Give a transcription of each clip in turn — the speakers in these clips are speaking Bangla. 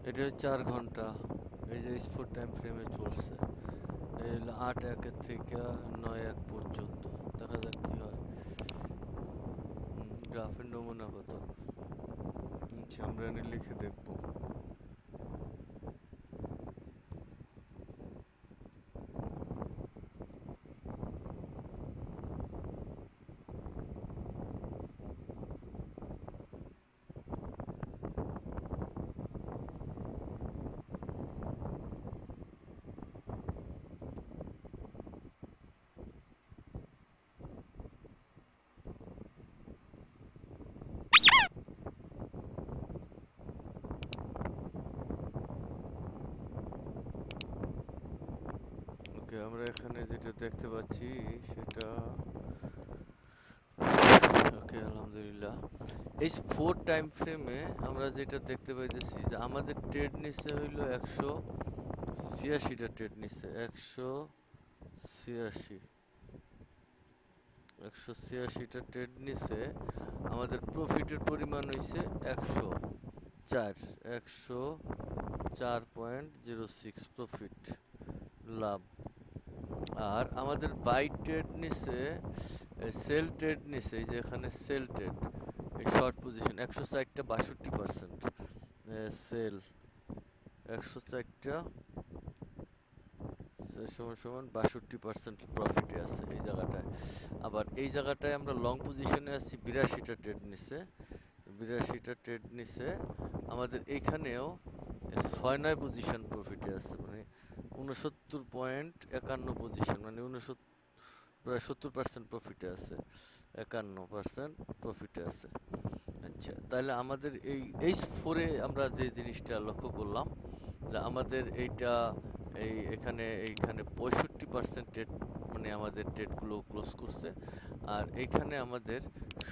এটা 4 ঘন্টা। এই যে স্পোর্ট টাইম ফ্রেমে চলছে, এই হলো 8/1 থেকে 9/1 পর্যন্ত। দেখা যাক কি হয়। গ্রাফের নমুনা কত? আচ্ছা, আমরা এনে লিখে দেখবো। ওকে, আমরা এখানে যেটা দেখতে পাচ্ছি সেটা, ওকে আলহামদুলিল্লাহ, এই 4 টাইম ফ্রেমে আমরা যেটা দেখতে পাইতেছি যে আমাদের ট্রেড নিচ্ছে হইলো 186টা ট্রেড নিচ্ছে। 186টা ট্রেড নিচ্ছে। আমাদের প্রফিটের পরিমাণ হইছে 104.06 প্রফিট লাভ। আর আমাদের বাই ট্রেড নিচ্ছে, সেল ট্রেড নিচ্ছে, এই যে এখানে সেল ট্রেড, এই শর্ট পজিশন 160টা 62%, সেল 104টা সমান 62% প্রফিটে আছে এই জায়গাটায়। আবার এই জায়গাটায় আমরা লং পজিশনে আছি, 82টা ট্রেড নিচ্ছে, 82টা ট্রেড নিচ্ছে। আমাদের এইখানেও 6-9 পজিশন প্রফিটে আছে, মানে 69.51 পজিশন, মানে 69 প্রায় 70% প্রফিটে আছে, 51% প্রফিটে আছে। আচ্ছা, তাহলে আমাদের এই ফোরে আমরা যে জিনিসটা লক্ষ্য করলাম যে আমাদের এইটা এইখানে 65% ট্রেড, মানে আমাদের ট্রেডগুলো ক্লোজ করছে। আর এইখানে আমাদের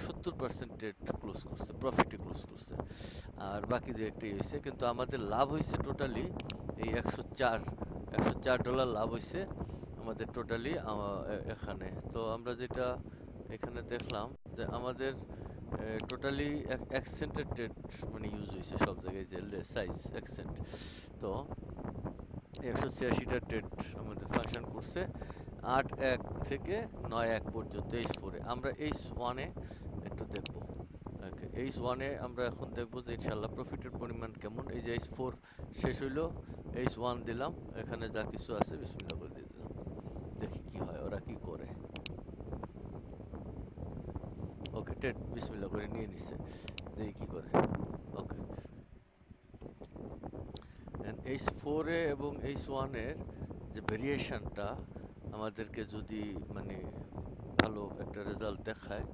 70% ট্রেড ক্লোজ করছে, প্রফিটে ক্লোজ করছে। আর বাকি যে একটাই হয়েছে, কিন্তু আমাদের লাভ হয়েছে টোটালি এই $104 লাভ হয়েছে আমাদের টোটালি এখানে। তো আমরা যেটা এখানে দেখলাম যে আমাদের টোটালি 1 সেন্টের ট্রেড মানে ইউজ হয়েছে সব জায়গায়, যে সাইজ 1 সেন্ট। তো 186টা ট্রেড আমাদের ফাংশন করছে 8/1 থেকে 9/1 পর্যন্ত এইচ ফোরে। আমরা এইচ ওয়ানে একটু দেখবো। ওকে, এইচ ওয়ানে আমরা এখন দেখবো যে ইনশাল্লাহ প্রফিটের পরিমাণ কেমন। এই যে এইচ ফোর শেষ হইলো, এইচ ওয়ান দিলাম, এখানে যা কিছু আছে বিসমিল্লাহ করে দিয়ে দিলাম, দেখি কি হয়, ওরা কি করে। ওকে, ট্রেড বিসমিল্লাহ করে নিয়ে নিচ্ছে, দেখি কি করে। ওকে, এইচ ফোরে এবং এইচ ওয়ানের যে ভেরিয়েশনটা আমাদেরকে যদি মানে ভালো একটা রেজাল্ট দেখায়,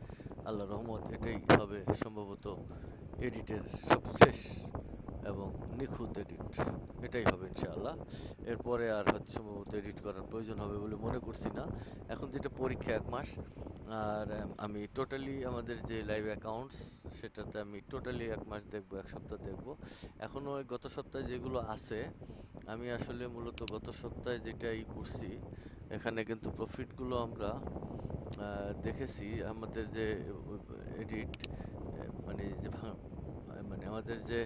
আল্লাহ রহমত, এটাই হবে সম্ভবত এডিটের সবশেষ এবং নিখুঁত এডিট, এটাই হবে ইনশাআল্লাহ। এরপরে আর হয়তো সম্ভবত এডিট করার প্রয়োজন হবে বলে মনে করছি না। এখন যেটা পরীক্ষা 1 মাস, আর আমি টোটালি আমাদের যে লাইভ অ্যাকাউন্টস সেটাতে আমি টোটালি 1 মাস দেখবো, 1 সপ্তাহ দেখবো। এখনও গত সপ্তাহে যেগুলো আছে, আমি আসলে মূলত গত সপ্তাহে যেটাই করছি, এখানে কিন্তু প্রফিটগুলো আমরা দেখেছি। আমাদের যে এডিট মানে যে মানে আমাদের যে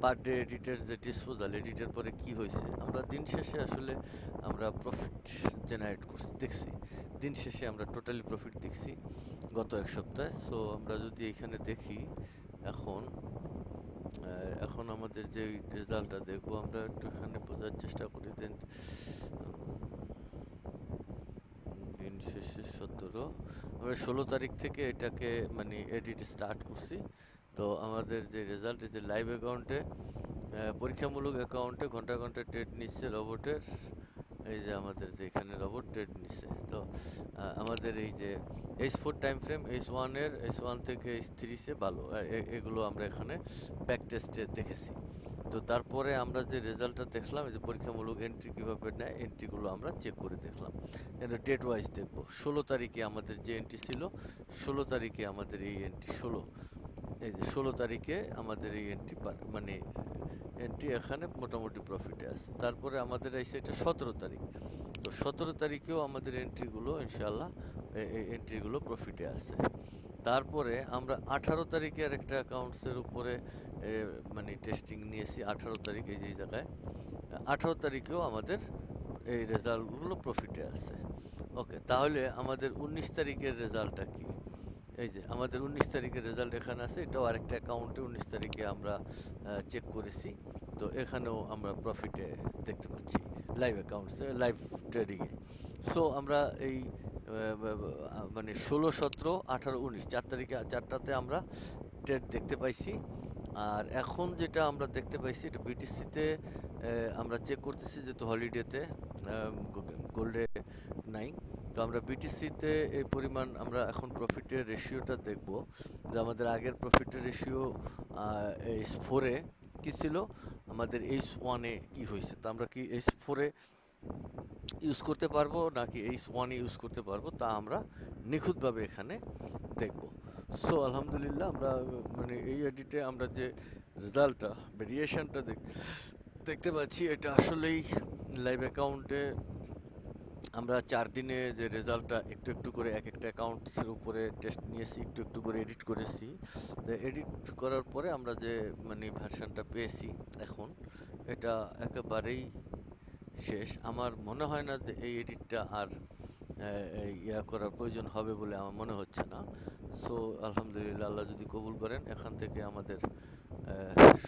পার ডে এডিটের যে ডিসপোজাল, এডিটের পরে কি হয়েছে, আমরা দিন শেষে আসলে আমরা প্রফিট জেনারেট করছি, দেখছি দিন শেষে আমরা টোটালি প্রফিট দেখছি গত 1 সপ্তাহে। সো আমরা যদি এখানে দেখি, এখন এখন আমাদের যে রেজাল্টটা দেখবো, আমরা একটু এখানে বোঝার চেষ্টা করি। দেন দিন শেষে 17, আমরা 16 তারিখ থেকে এটাকে মানে এডিট স্টার্ট করছি। তো আমাদের যে রেজাল্ট, এই যে লাইভ অ্যাকাউন্টে, পরীক্ষামূলক অ্যাকাউন্টে ঘন্টা ঘন্টা ট্রেড নিচ্ছে রোবটের, এই যে আমাদের যে এখানে রোবট ট্রেড নিচ্ছে। তো আমাদের এই যে H4 টাইম ফ্রেম, H1 থেকে H3 সে ভালো, এগুলো আমরা এখানে ব্যাক টেস্টে দেখেছি। তো তারপরে আমরা যে রেজাল্টটা দেখলাম, এই যে পরীক্ষামূলক এন্ট্রি কীভাবে নেয়, এন্ট্রিগুলো আমরা চেক করে দেখলাম। এটা ডেট ওয়াইজ দেখবো। 16 তারিখে আমাদের যে এন্ট্রি ছিল, 16 তারিখে আমাদের এই এন্ট্রি, এই যে 16 তারিখে আমাদের এই এন্ট্রি, মানে এন্ট্রি এখানে মোটামুটি প্রফিটে আছে। তারপরে আমাদের এই এটা 17 তারিখ, তো 17 তারিখেও আমাদের এন্ট্রিগুলো ইনশাআল্লাহ এই এন্ট্রিগুলো প্রফিটে আছে। তারপরে আমরা 18 তারিখের একটা অ্যাকাউন্টসের উপরে মানে টেস্টিং নিয়েছি 18 তারিখ এই যে এই জায়গায় 18 তারিখেও আমাদের এই রেজাল্টগুলো প্রফিটে আছে। ওকে, তাহলে আমাদের 19 তারিখের রেজাল্টটা কি? এই যে আমাদের 19 তারিখের রেজাল্ট এখানে আছে, এটাও আরেকটা অ্যাকাউন্টে 19 তারিখে আমরা চেক করেছি। তো এখানেও আমরা প্রফিটে দেখতে পাচ্ছি লাইভ অ্যাকাউন্টসে, লাইভ ট্রেডিংয়ে। সো আমরা এই মানে 16, 17, 18, 19 4 তারিখে 4টাতে আমরা ট্রেড দেখতে পাইছি। আর এখন যেটা আমরা দেখতে পাইছি এটা বিটিসিতে আমরা চেক করতেছি, যেহেতু হলিডেতে গোল্ডে নাই। তো আমরা বিটিসিতে এই পরিমাণ আমরা এখন প্রফিটের রেশিওটা দেখব, যে আমাদের আগের প্রফিটের রেশিও H4-এ কী ছিল, আমাদের H1-এ কী হয়েছে। তো আমরা কি H4-এ ইউজ করতে পারবো নাকি H1-এ ইউজ করতে পারবো, তা আমরা নিখুঁতভাবে এখানে দেখব। সো আলহামদুলিল্লাহ আমরা মানে এই এডিটে আমরা যে রেজাল্টটা ভেরিয়েশনটা দেখতে পাচ্ছি, এটা আসলেই লাইভ অ্যাকাউন্টে আমরা 4 দিনে যে রেজাল্টটা একটু একটু করে এক একটা অ্যাকাউন্টসের উপরে টেস্ট নিয়েছি, একটু একটু করে এডিট করেছি। তো এডিট করার পরে আমরা যে মানে ভার্সানটা পেয়েছি এখন, এটা একেবারেই শেষ। আমার মনে হয় না যে এই এডিটটা আর ইয়া করার প্রয়োজন হবে বলে আমার মনে হচ্ছে না। সো আলহামদুলিল্লাহ, আল্লাহ যদি কবুল করেন, এখান থেকে আমাদের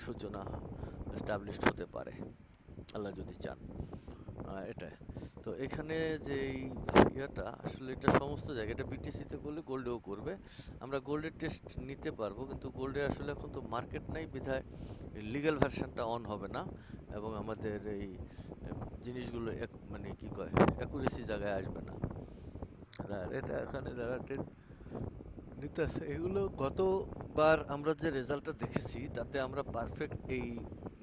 সূচনা এস্টাবলিশড হতে পারে, আল্লাহ যদি চান। এটা তো এখানে যে ইয়াটা আসলে এটা সমস্ত জায়গায়, এটা বিটিসিতে করলে গোল্ডেও করবে। আমরা গোল্ডের টেস্ট নিতে পারবো, কিন্তু গোল্ডে আসলে এখন তো মার্কেট নাই, বিধায় লিগ্যাল ভার্সনটা অন হবে না এবং আমাদের এই জিনিসগুলো মানে কি কয় অ্যাকুরেসি জায়গায় আসবে না। আর এটা এখানে যারা ট্রেড নিতে আছে, এগুলো গতবার আমরা যে রেজাল্টটা দেখেছি তাতে আমরা পারফেক্ট এই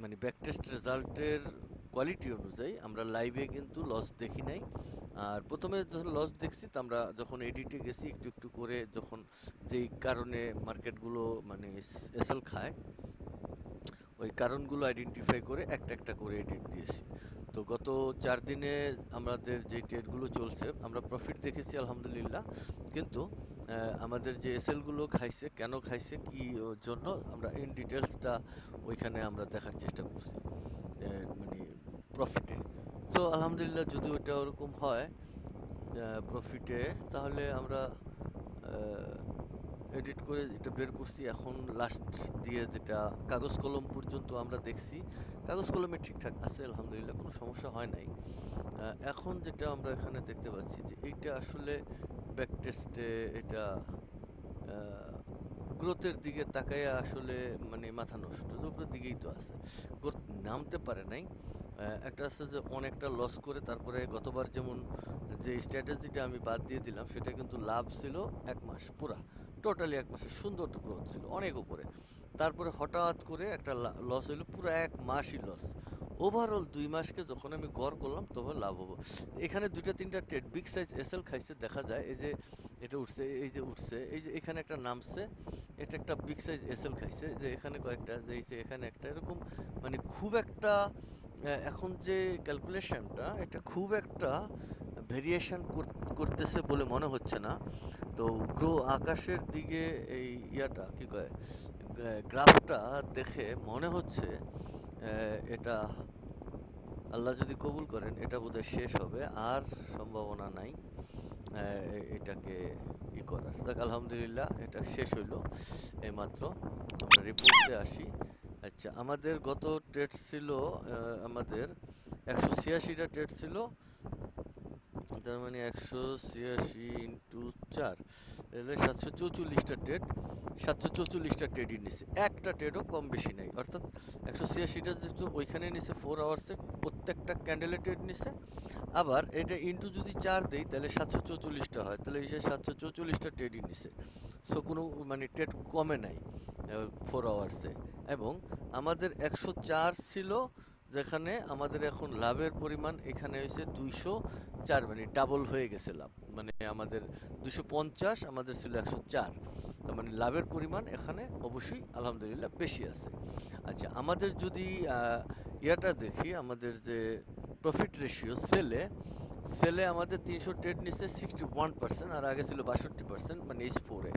মানে ব্যাকটেস্ট রেজাল্টের কোয়ালিটি অনুযায়ী আমরা লাইভে কিন্তু লস দেখি নাই। আর প্রথমে যখন লস দেখছি, তো আমরা যখন এডিটে গেছি একটু একটু করে, যখন যেই কারণে মার্কেটগুলো মানে এসএল খায়, ওই কারণগুলো আইডেন্টিফাই করে একটা একটা করে এডিট দিয়েছি। তো গত 4 দিনে আমাদের যে ট্রেডগুলো চলছে, আমরা প্রফিট দেখেছি আলহামদুলিল্লাহ, কিন্তু আমাদের যে এসএলগুলো খাইছে, কেন খাইছে, কি জন্য, আমরা ইন ডিটেলসটা ওইখানে আমরা দেখার চেষ্টা করছি মানে প্রফিটে। সো আলহামদুলিল্লাহ, যদি ওটা ওরকম হয় প্রফিটে, তাহলে আমরা এডিট করে এটা বের করছি। এখন লাস্ট দিয়ে যেটা কাগজ কলম পর্যন্ত আমরা দেখছি, কাগজ কলমে ঠিকঠাক আছে আলহামদুলিল্লাহ, কোনো সমস্যা হয় নাই। এখন যেটা আমরা এখানে দেখতে পাচ্ছি যে এইটা আসলে ব্যাক টেস্টে এটা গ্রোথের দিকে তাকায় আসলে মানে মাথা নষ্ট, উপরের দিকেই তো আছে, গ্রোথ নামতে পারে নাই। একটা আছে যে অনেকটা লস করে, তারপরে গতবার যেমন যে স্ট্র্যাটেজিটা আমি বাদ দিয়ে দিলাম, সেটা কিন্তু লাভ ছিল 1 মাস পুরা, টোটালি 1 মাসের সুন্দর গ্রোথ ছিল অনেক উপরে। তারপরে হঠাৎ করে একটা লস হইলো, পুরো 1 মাসই লস। ওভারঅল 2 মাসকে যখন আমি গড় করলাম, তবে লাভ হবো। এখানে 2-3টা ট্রেড বিগ সাইজ এসএল খাইছে, দেখা যায় এই যে এটা উঠছে, এই যে উঠছে, এই যে এখানে একটা নামছে, এটা একটা বিগ সাইজ এসএল খাইছে, যে এখানে কয়েকটা, যে এখানে একটা, এরকম মানে খুব একটা এখন যে ক্যালকুলেশনটা, এটা খুব একটা ভেরিয়েশন করতেছে বলে মনে হচ্ছে না। তো আকাশের দিকে এই ইয়াটা কি কয় গ্রাফটা দেখে মনে হচ্ছে এটা আল্লাহ যদি কবুল করেন, এটা বোধহয় শেষ হবে, আর সম্ভাবনা নাই এটাকে ই করার। দেখ আলহামদুলিল্লাহ, এটা শেষ হইলো এইমাত্র। আমরা রিপোর্টে আসি। আচ্ছা, আমাদের গত ট্রেড ছিল, আমাদের 186টা ট্রেড ছিল, তার মানে 186 ইন্টু 4 এলে 744টা ট্রেড, 744টা ট্রেডই নিছে, একটা ট্রেডও কম বেশি নাই। অর্থাৎ 186টা যেহেতু ওইখানে নিছে 4 আওয়ার্সে, প্রত্যেকটা ক্যান্ডেলে ট্রেড নিছে। আবার এটা ইন্টু যদি 4 দেই, তাহলে 744টা হয়, তাহলে এই 744টা ট্রেডই নিছে। সো কোনো মানে ট্রেড কমে নাই 4 আওয়ার্সে। এবং আমাদের 104 ছিল, যেখানে আমাদের এখন লাভের পরিমাণ এখানে হয়েছে 204, মানে ডাবল হয়ে গেছে লাভ, মানে আমাদের 250, আমাদের ছিল 104, তার মানে লাভের পরিমাণ এখানে অবশ্যই আলহামদুলিল্লাহ বেশি আছে। আচ্ছা, আমাদের যদি ইয়াটা দেখি, আমাদের যে প্রফিট রেশিও সেলে আমাদের 300 ট্রেড নিচ্ছে 61%, আর আগে ছিল 62%, মানে H4-এ।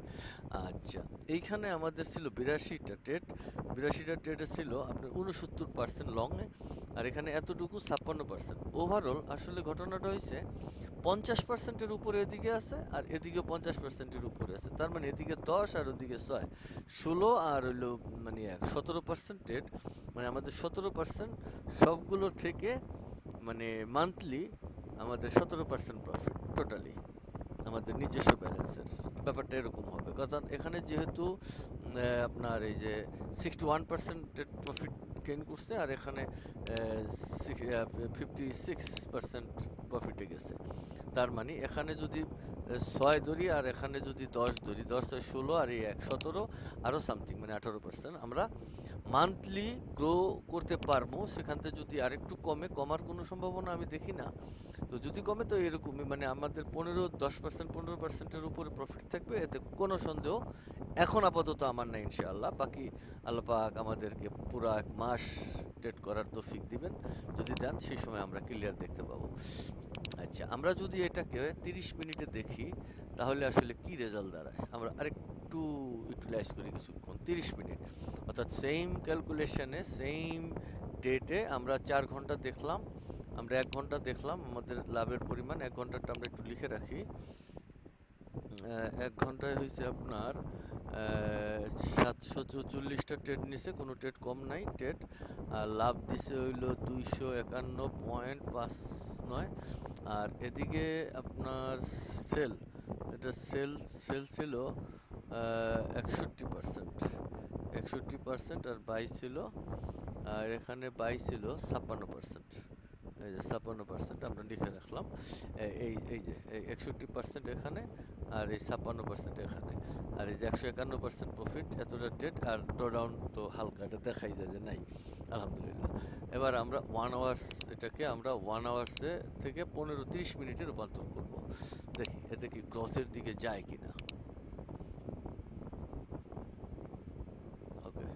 আচ্ছা, এইখানে আমাদের ছিল 82টা ট্রেড। 82টা ট্রেডে ছিল আপনার 69% লংয়ে, আর এখানে এতটুকু 56%। ওভারঅল আসলে ঘটনাটা হয়েছে 50%-এর উপরে এদিকে আছে, আর এদিকে 50%-এর উপরে আছে। তার মানে এদিকে 10 আর ওদিকে 6, 16 আর হইলো মানে 17% ট্রেড। মানে আমাদের 17% সবগুলো থেকে, মানে মান্থলি আমাদের 17% প্রফিট টোটালি আমাদের নিজস্ব ব্যালেন্সের। ব্যাপারটা এরকম হবে, কারণ এখানে যেহেতু আপনার এই যে 61% প্রফিট গেইন করছে, আর এখানে 56% প্রফিটে গেছে। তার মানে এখানে যদি 6 ধরি আর এখানে যদি 10 ধরি, 10 6 16 আর এই 17 আরও সামথিং, মানে 18% আমরা মান্থলি গ্রো করতে পারবো। সেখান থেকে যদি আরেকটু কমার কোনো সম্ভাবনা আমি দেখি না। তো যদি কমে তো এরকমই, মানে আমাদের 10% 15%-এর উপরে প্রফিট থাকবে, এতে কোনো সন্দেহ এখন আপাতত আমার নাই ইনশাআল্লাহ। বাকি আল্লাহ পাক আমাদেরকে পুরো 1 মাস ট্রেড করার তৌফিক দিবেন। যদি দেন সেই সময় আমরা ক্লিয়ার দেখতে পাবো। আচ্ছা, আমরা যদি এটাকে 30 মিনিটে দেখি তাহলে আসলে কি রেজাল্ট দাঁড়ায়, আমরা আরেকটু ইউটিলাইজ করি কিছুক্ষণ। 30 মিনিট অর্থাৎ সেম ক্যালকুলেশনে সেম ডেটে আমরা 4 ঘন্টা দেখলাম, আমরা 1 ঘন্টা দেখলাম। আমাদের লাভের পরিমাণ 1 ঘন্টাটা আমরা একটু লিখে রাখি। 1 ঘন্টায় হয়েছে আপনার 744টা ট্রেড নিছে, কোনো ট্রেড কম নাই ট্রেড। আর লাভ দিছে হইল 251.59। আর এদিকে আপনার সেল, এটা সেল ছিল 61%, 61%, আর বাই ছিল, আর এখানে বাই ছিল 56%। এই যে 56% আমরা লিখে রাখলাম। এই যে 61% এখানে, আর এই 56% এখানে, আর এই যে 151% প্রফিট, এতটা ডেট। আর ড্রডাউন তো হালকা, এটা দেখাই যায় যে নাই, আলহামদুলিল্লাহ। এবার আমরা 1 আওয়ার্স, এটাকে আমরা 1 আওয়ার্সে থেকে 15-30 মিনিটে রূপান্তর করব। দেখি এতে কি গ্রথের দিকে যায় কিনা। ওকে,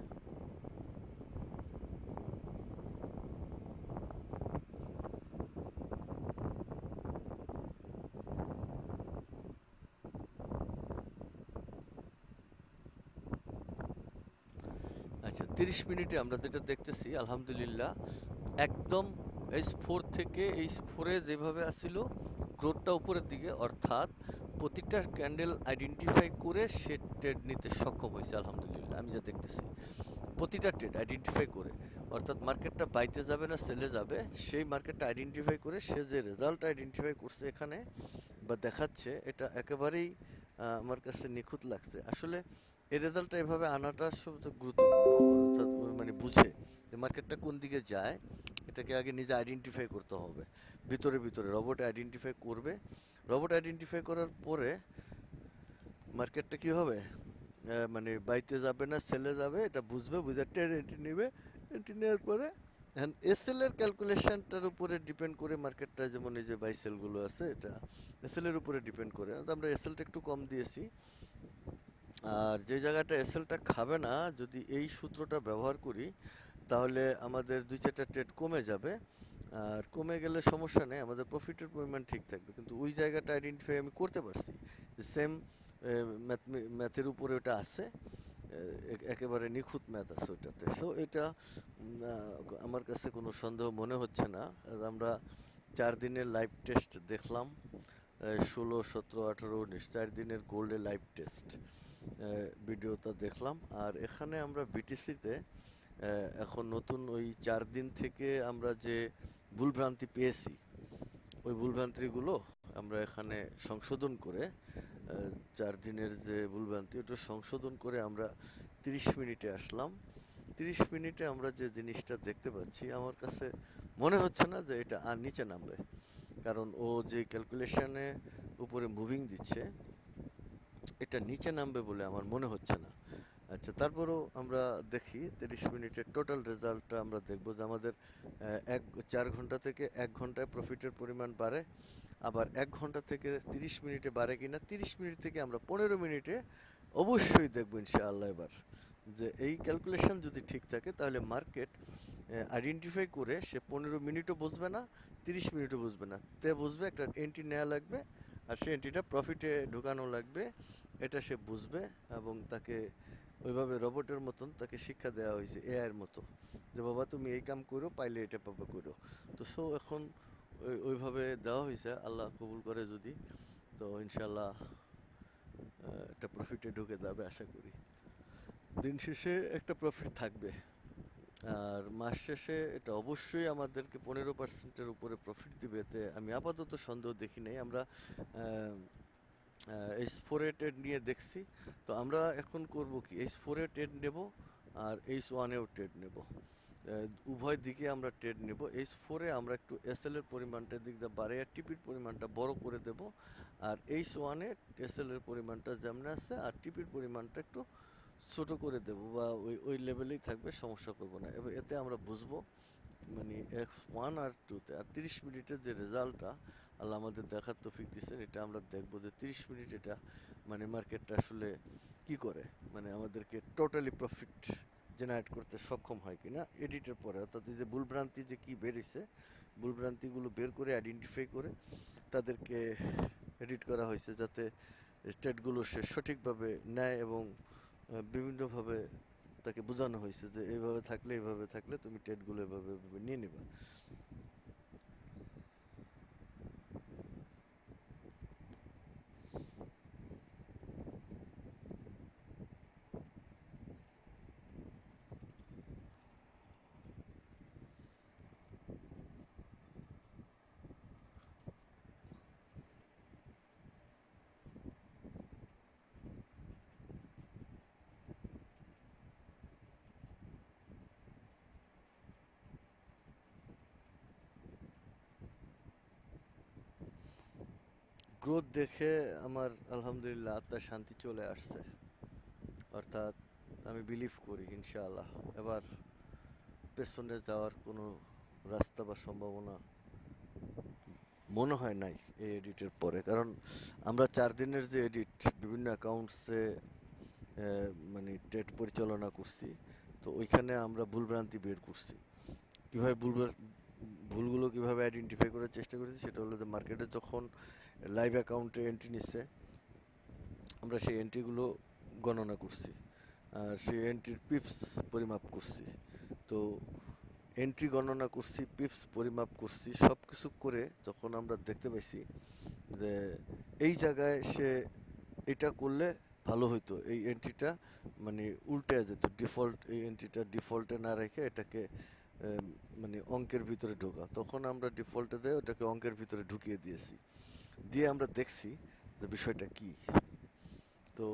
আচ্ছা 30 মিনিটে আমরা যেটা দেখতেছি আলহামদুলিল্লাহ একদম H4 থেকে H4-এ যেভাবে আসছিল গ্রোথটা উপরের দিকে, অর্থাৎ প্রতিটা ক্যান্ডেল আইডেন্টিফাই করে সে ট্রেড নিতে সক্ষম হয়েছে আলহামদুলিল্লাহ। আমি যা দেখতেছি প্রতিটা ট্রেড আইডেন্টিফাই করে, অর্থাৎ মার্কেটটা বাইতে যাবে না সেলে যাবে, সেই মার্কেটটা আইডেন্টিফাই করে সে যে রেজাল্ট আইডেন্টিফাই করছে এখানে বা দেখাচ্ছে, এটা একেবারেই আমার কাছে নিখুঁত লাগছে। আসলে এই রেজাল্টটা এভাবে আনাটা সবচেয়ে গুরুত্বপূর্ণ, অর্থাৎ মানে বুঝে যে মার্কেটটা কোন দিকে যায়, এটাকে আগে নিজে আইডেন্টিফাই করতে হবে। ভিতরে ভিতরে রোবট আইডেন্টিফাই করবে, রোবট আইডেন্টিফাই করার পরে মার্কেটটা কি হবে, মানে বাইতে যাবে না সেলে যাবে, এটা বুঝবে, বুঝে ট্রেড এন্ট্রি নেবে। এন্ট্রি নেওয়ার পরে এখন এসএল এর ক্যালকুলেশনটার উপরে ডিপেন্ড করে মার্কেটটা, যেমন এই যে বাই সেলগুলো আছে, এটা এসএল এর উপরে ডিপেন্ড করে। তো আমরা এসএলটা একটু কম দিয়েছি, আর যে জায়গাটা এসএলটা খাবে না, যদি এই সূত্রটা ব্যবহার করি তাহলে আমাদের 2-4টা ট্রেড কমে যাবে। আর কমে গেলে সমস্যা নেই, আমাদের প্রফিটের পরিমাণ ঠিক থাকবে। কিন্তু ওই জায়গাটা আইডেন্টিফাই আমি করতে পারছি, সেম ম্যাথের উপরে ওটা আছে, একেবারে নিখুঁত ম্যাথ আছে ওটাতে। সো এটা আমার কাছে কোনো সন্দেহ মনে হচ্ছে না। আর আমরা 4 দিনের লাইভ টেস্ট দেখলাম, 16, 17, 18, 19 4 দিনের গোল্ডে লাইভ টেস্ট ভিডিওটা দেখলাম। আর এখানে আমরা বিটিসিতে এখন নতুন ওই 4 দিন থেকে আমরা যে ভুলভ্রান্তি পেয়েছি, ওই ভুলভ্রান্তিগুলো আমরা এখানে সংশোধন করে 4 দিনের যে ভুলভ্রান্তি, ওটা সংশোধন করে আমরা 30 মিনিটে আসলাম। 30 মিনিটে আমরা যে জিনিসটা দেখতে পাচ্ছি, আমার কাছে মনে হচ্ছে না যে এটা আর নিচে নামবে, কারণ ও যে ক্যালকুলেশনে উপরে মুভিং দিচ্ছে, এটা নিচে নামবে বলে আমার মনে হচ্ছে না। আচ্ছা, তারপরেও আমরা দেখি 30 মিনিটের টোটাল রেজাল্টটা আমরা দেখব যে আমাদের 4 ঘন্টা থেকে 1 ঘন্টায় প্রফিটের পরিমাণ বাড়ে, আবার 1 ঘন্টা থেকে 30 মিনিটে বাড়ে কিনা। 30 মিনিট থেকে আমরা 15 মিনিটে অবশ্যই দেখব ইনশাআল্লাহ এবার যে এই ক্যালকুলেশন যদি ঠিক থাকে তাহলে মার্কেট আইডেন্টিফাই করে সে 15 মিনিটও বুঝবে না, 30 মিনিটও বুঝবে না, তে বুঝবে একটা এন্ট্রি নেওয়া লাগবে আর সেই এন্ট্রিটা প্রফিটে ঢুকানো লাগবে, এটা সে বুঝবে। এবং তাকে ওইভাবে রোবটের মতন তাকে শিক্ষা দেওয়া হয়েছে এআইয়ের মতো, যে বাবা তুমি এই কাম করো, পাইলে এটা পাবা করো। তো এখন ওইভাবে দেওয়া হয়েছে, আল্লাহ কবুল করে যদি, তো ইনশাল্লাহ একটা প্রফিটে ঢুকে যাবে আশা করি। দিন শেষে একটা প্রফিট থাকবে। আর মাস শেষে এটা অবশ্যই আমাদেরকে 15%-এর উপরে প্রফিট দিবে, এতে আমি আপাতত সন্দেহ দেখি নাই। আমরা H4-এ ট্রেড নিয়ে দেখছি। তো আমরা এখন করব কি, H4-এ ট্রেড নেব আর H1-এও ট্রেড নেব। উভয় দিকে আমরা ট্রেড নেব। H4-এ আমরা একটু এসএল এর পরিমাণটা দিক দিয়ে বাড়ে আর টিপির পরিমাণটা বড় করে দেব। আর H1-এ এসএল এর পরিমাণটা যেমন আছে আর টিপির পরিমাণটা একটু ছোট করে দেব, বা ওই লেভেলেই থাকবে, সমস্যা করব না। এতে আমরা বুঝবো মানে X1 আর 2-তে। আর 30 মিনিটের যে রেজাল্টটা আল্লাহ আমাদের দেখার তৌফিক দিচ্ছেন, এটা আমরা দেখবো যে 30 মিনিট এটা মানে মার্কেটটা আসলে কি করে, মানে আমাদেরকে টোটালি প্রফিট জেনারেট করতে সক্ষম হয় কিনা এডিটের পরে। অর্থাৎ এই যে ভুলভ্রান্তি যে কি বেরিয়েছে, ভুলভ্রান্তিগুলো বের করে আইডেন্টিফাই করে তাদেরকে এডিট করা হয়েছে, যাতে স্টেটগুলো সে সঠিকভাবে নেয়। এবং বিভিন্নভাবে তাকে বোঝানো হয়েছে যে এইভাবে থাকলে তুমি ট্রেডগুলো এভাবে এভাবে নিয়ে নেবে। গ্রোথ দেখে আমার আলহামদুলিল্লাহ আত্মার শান্তি চলে আসছে। অর্থাৎ আমি বিলিভ করি ইনশাআল্লাহ এবার পেছনে যাওয়ার কোনো রাস্তা বা সম্ভাবনা মনে হয় নাই এই এডিটের পরে। কারণ আমরা 4 দিনের যে এডিট বিভিন্ন অ্যাকাউন্টসে মানে ট্রেড পরিচালনা করছি, তো ওইখানে আমরা ভুলভ্রান্তি বের করছি। কীভাবে ভুলগুলো কীভাবে আইডেন্টিফাই করার চেষ্টা করেছি, সেটা হলো যে মার্কেটে যখন লাইভ অ্যাকাউন্টে এন্ট্রি নিচ্ছে, আমরা সেই এন্ট্রিগুলো গণনা করছি আর সেই এন্ট্রির পিপস পরিমাপ করছি। তো এন্ট্রি গণনা করছি, পিপস পরিমাপ করছি, সব কিছু করে যখন আমরা দেখতে পাইছি যে এই জায়গায় সে এটা করলে ভালো হইতো, এই এন্ট্রিটা মানে উল্টে যেত, ডিফল্ট এই এন্ট্রিটা ডিফল্টে না রেখে এটাকে মানে অঙ্কের ভিতরে ঢোকা, তখন আমরা ডিফল্টে দিয়ে ওটাকে অঙ্কের ভিতরে ঢুকিয়ে দিয়েছি। দিয়ে আমরা দেখছি যে বিষয়টা কি। তো